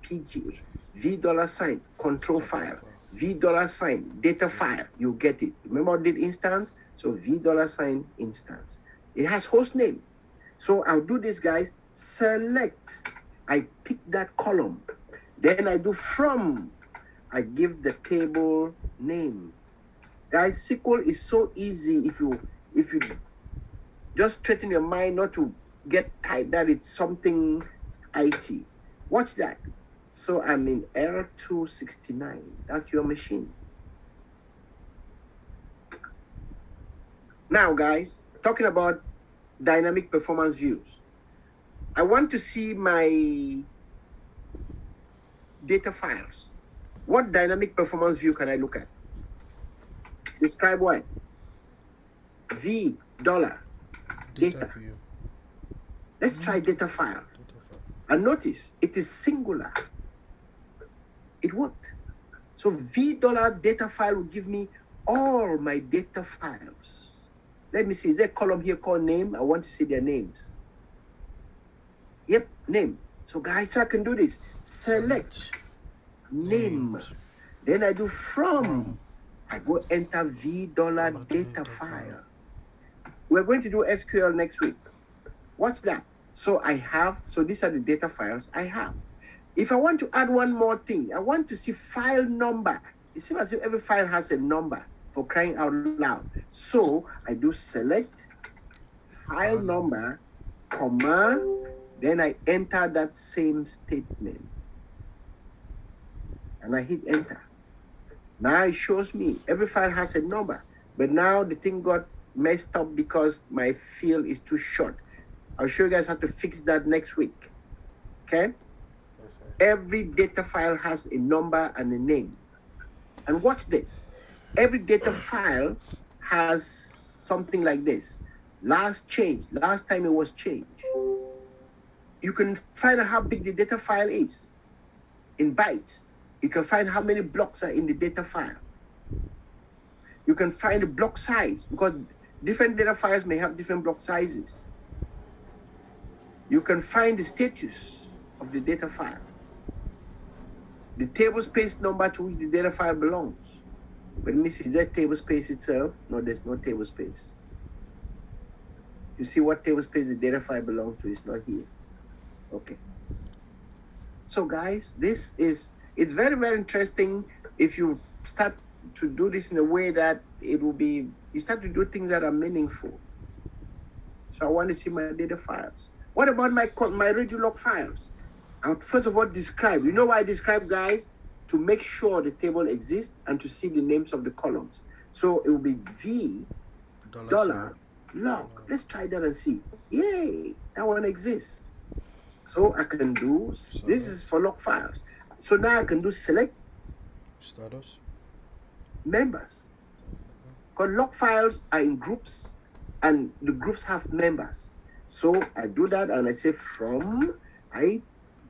PGA, V dollar sign, control file, V dollar sign, data file. You get it. Remember I did instance? So V dollar sign instance. It has host name. So I'll do this, guys. Select. I pick that column. Then I do from. I give the table name. Guys, SQL is so easy if you just straighten your mind not to get tight that it's something IT. Watch that. So I'm in L269. That's your machine. Now, guys, talking about dynamic performance views. I want to see my data files. What dynamic performance view can I look at? Describe what? V dollar data. view. Let's try data file. Data file. And notice it is singular. It worked. So V dollar data file will give me all my data files. Let me see. Is there a column here called name? I want to see their names. Yep, name. So guys, so I can do this. Select name. Names. Then I do from. I go enter V dollar Dollar data data file. file. We're going to do SQL next week. Watch that. So I have, so these are the data files I have. If I want to add one more thing, I want to see file number. It seems as if every file has a number, for crying out loud. So I do select file number, comma, then I enter that same statement. And I hit enter. Now it shows me every file has a number, but now the thing got messed up because my field is too short. I'll show you guys how to fix that next week. Okay? Yes, sir. Every data file has a number and a name. And watch this. Every data file has something like this. Last change, last time it was changed. You can find out how big the data file is in bytes. You can find how many blocks are in the data file. You can find the block size because different data files may have different block sizes. You can find the status of the data file, the table space number to which the data file belongs. But let me see, is that table space itself? No, there's no table space. You see what table space the data file belongs to? It's not here. Okay. So guys, it's very, very interesting if you start to do this in a way that it will be, you start to do things that are meaningful. So I want to see my data files. What about my RadioLog files? I would first of all describe. You know why I describe, guys? To make sure the table exists and to see the names of the columns. So it will be V dollar log. Let's try that and see. Yay, that one exists. So I can do, this is for log files. So now I can do select Status. members. Because log files are in groups and the groups have members. So I do that and I say from, I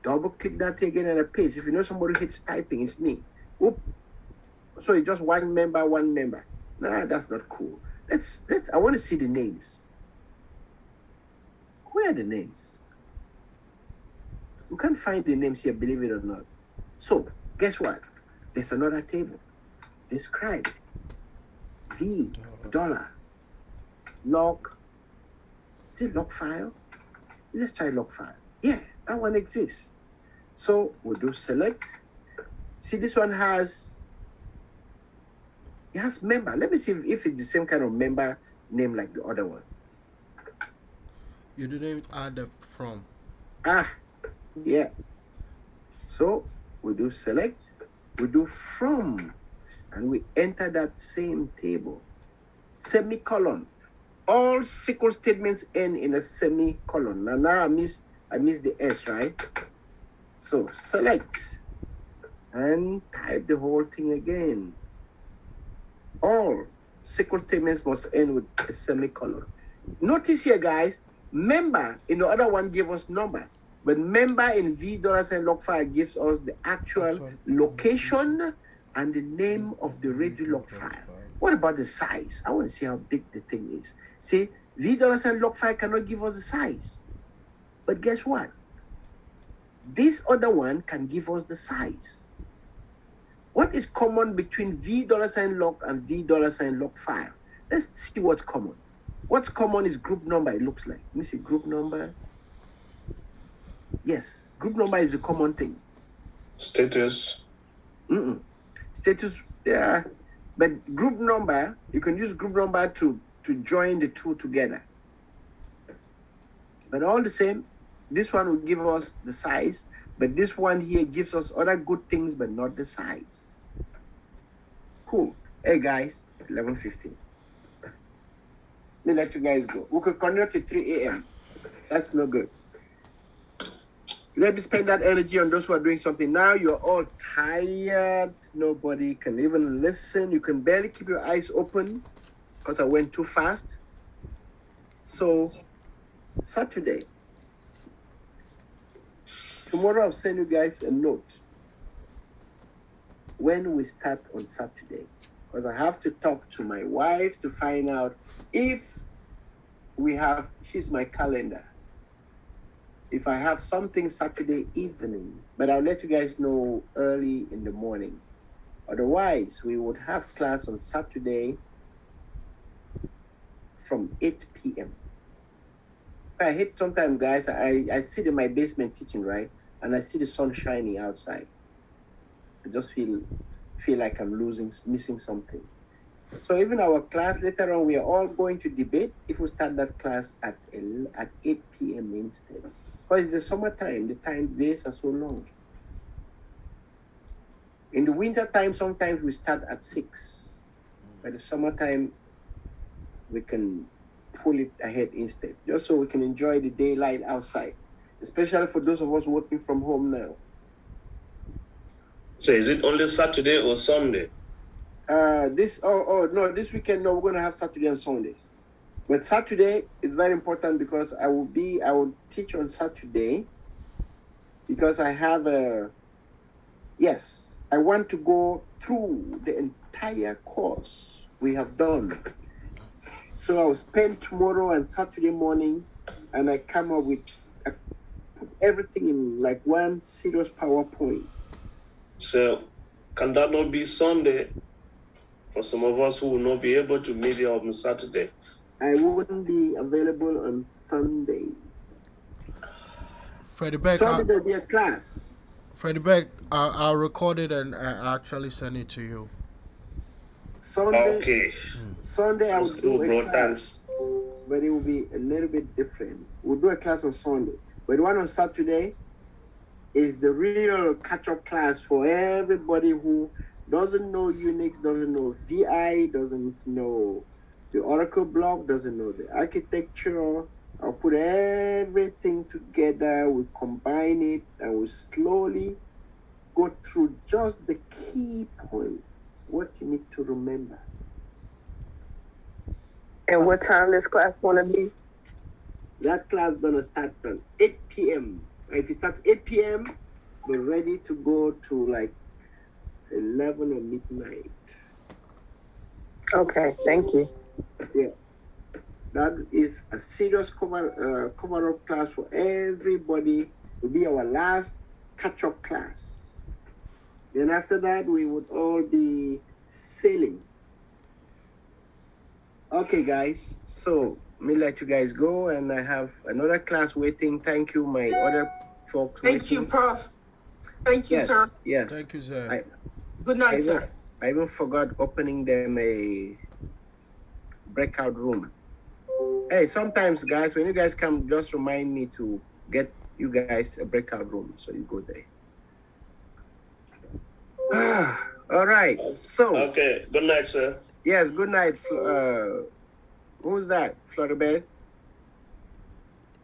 double click that again and I paste. If you know somebody hits typing, it's me. Whoop. So it's just one member, one member. Nah, that's not cool. Let's I want to see the names. Where are the names? We can't find the names here, believe it or not. So guess what? There's another table. Describe V dollar log. Is it log file? Let's try log file. Yeah, that one exists. So we'll do select. See, this one has member. Let me see if it's the same kind of member name like the other one. You didn't add the from. Yeah. So we do select, we do from, and we enter that same table. Semicolon. All SQL statements end in a semicolon. Now I miss the S, right? So select and type the whole thing again. All SQL statements must end with a semicolon. Notice here, guys, member in the other one gave us numbers, but member in $sign log file gives us the actual location and the name of the ready log file. What about the size? I want to see how big the thing is. See, $sign log file cannot give us the size. But guess what? This other one can give us the size. What is common between $sign log and $sign log file? Let's see what's common. What's common is group number, it looks like. Let me see, group number. Yes, group number is a common thing. Status. Status, yeah. But group number, you can use group number to join the two together. But all the same, this one will give us the size, but this one here gives us other good things, but not the size. Cool. Hey guys, 11:15. Let me let you guys go. We could continue till 3 a.m. That's no good. Let me spend that energy on those who are doing something. Now you're all tired. Nobody can even listen. You can barely keep your eyes open because I went too fast. So, Saturday. Tomorrow I'll send you guys a note when we start on Saturday, because I have to talk to my wife to find out if she's my calendar. If I have something Saturday evening, but I'll let you guys know early in the morning. Otherwise, we would have class on Saturday from 8 p.m. I hate sometimes, guys, I sit in my basement teaching, right? And I see the sun shining outside. I just feel like I'm missing something. So even our class later on, we are all going to debate if we start that class at 8 p.m. instead. Because it's the summertime, the days are so long. In the winter time, sometimes we start at 6. By the summertime, we can pull it ahead instead, just so we can enjoy the daylight outside, especially for those of us working from home now. So is it only Saturday or Sunday? This weekend, no, we're going to have Saturday and Sunday. But Saturday is very important because I will teach on Saturday because I have I want to go through the entire course we have done. So I'll spend tomorrow and Saturday morning, and I come up with put everything in like one serious PowerPoint. So can that not be Sunday for some of us who will not be able to meet you on Saturday? I wouldn't be available on Sunday. Freddie Beck, Sunday there'll be a class. Freddie Beck, I'll record it and I actually send it to you. Sunday, Okay. Sunday I will That's cool, do bro. a class, but it will be a little bit different. We'll do a class on Sunday, but the one on Saturday is the real catch-up class for everybody who doesn't know Unix, doesn't know VI, doesn't know the Oracle block, doesn't know the architecture. I'll put everything together, we combine it, and we slowly go through just the key points, what you need to remember. And what time this class gonna be? That class gonna start at 8 p.m. If it starts 8 p.m., we're ready to go to like 11 or midnight. Okay, thank you. Yeah. That is a serious cover-up class for everybody. It will be our last catch-up class. Then after that, we would all be sailing. Okay, guys. So me let you guys go, and I have another class waiting. Thank you, my other folks. Thank you, waiting. Prof. Thank you, Yes, sir. yes. Thank you, sir. Good night, sir. I even forgot opening them a breakout room. Hey, sometimes, guys, when you guys come, just remind me to get you guys a breakout room, so you go there. All right. So. Okay. Good night, sir. Yes. Good night. Who's that? Floribert?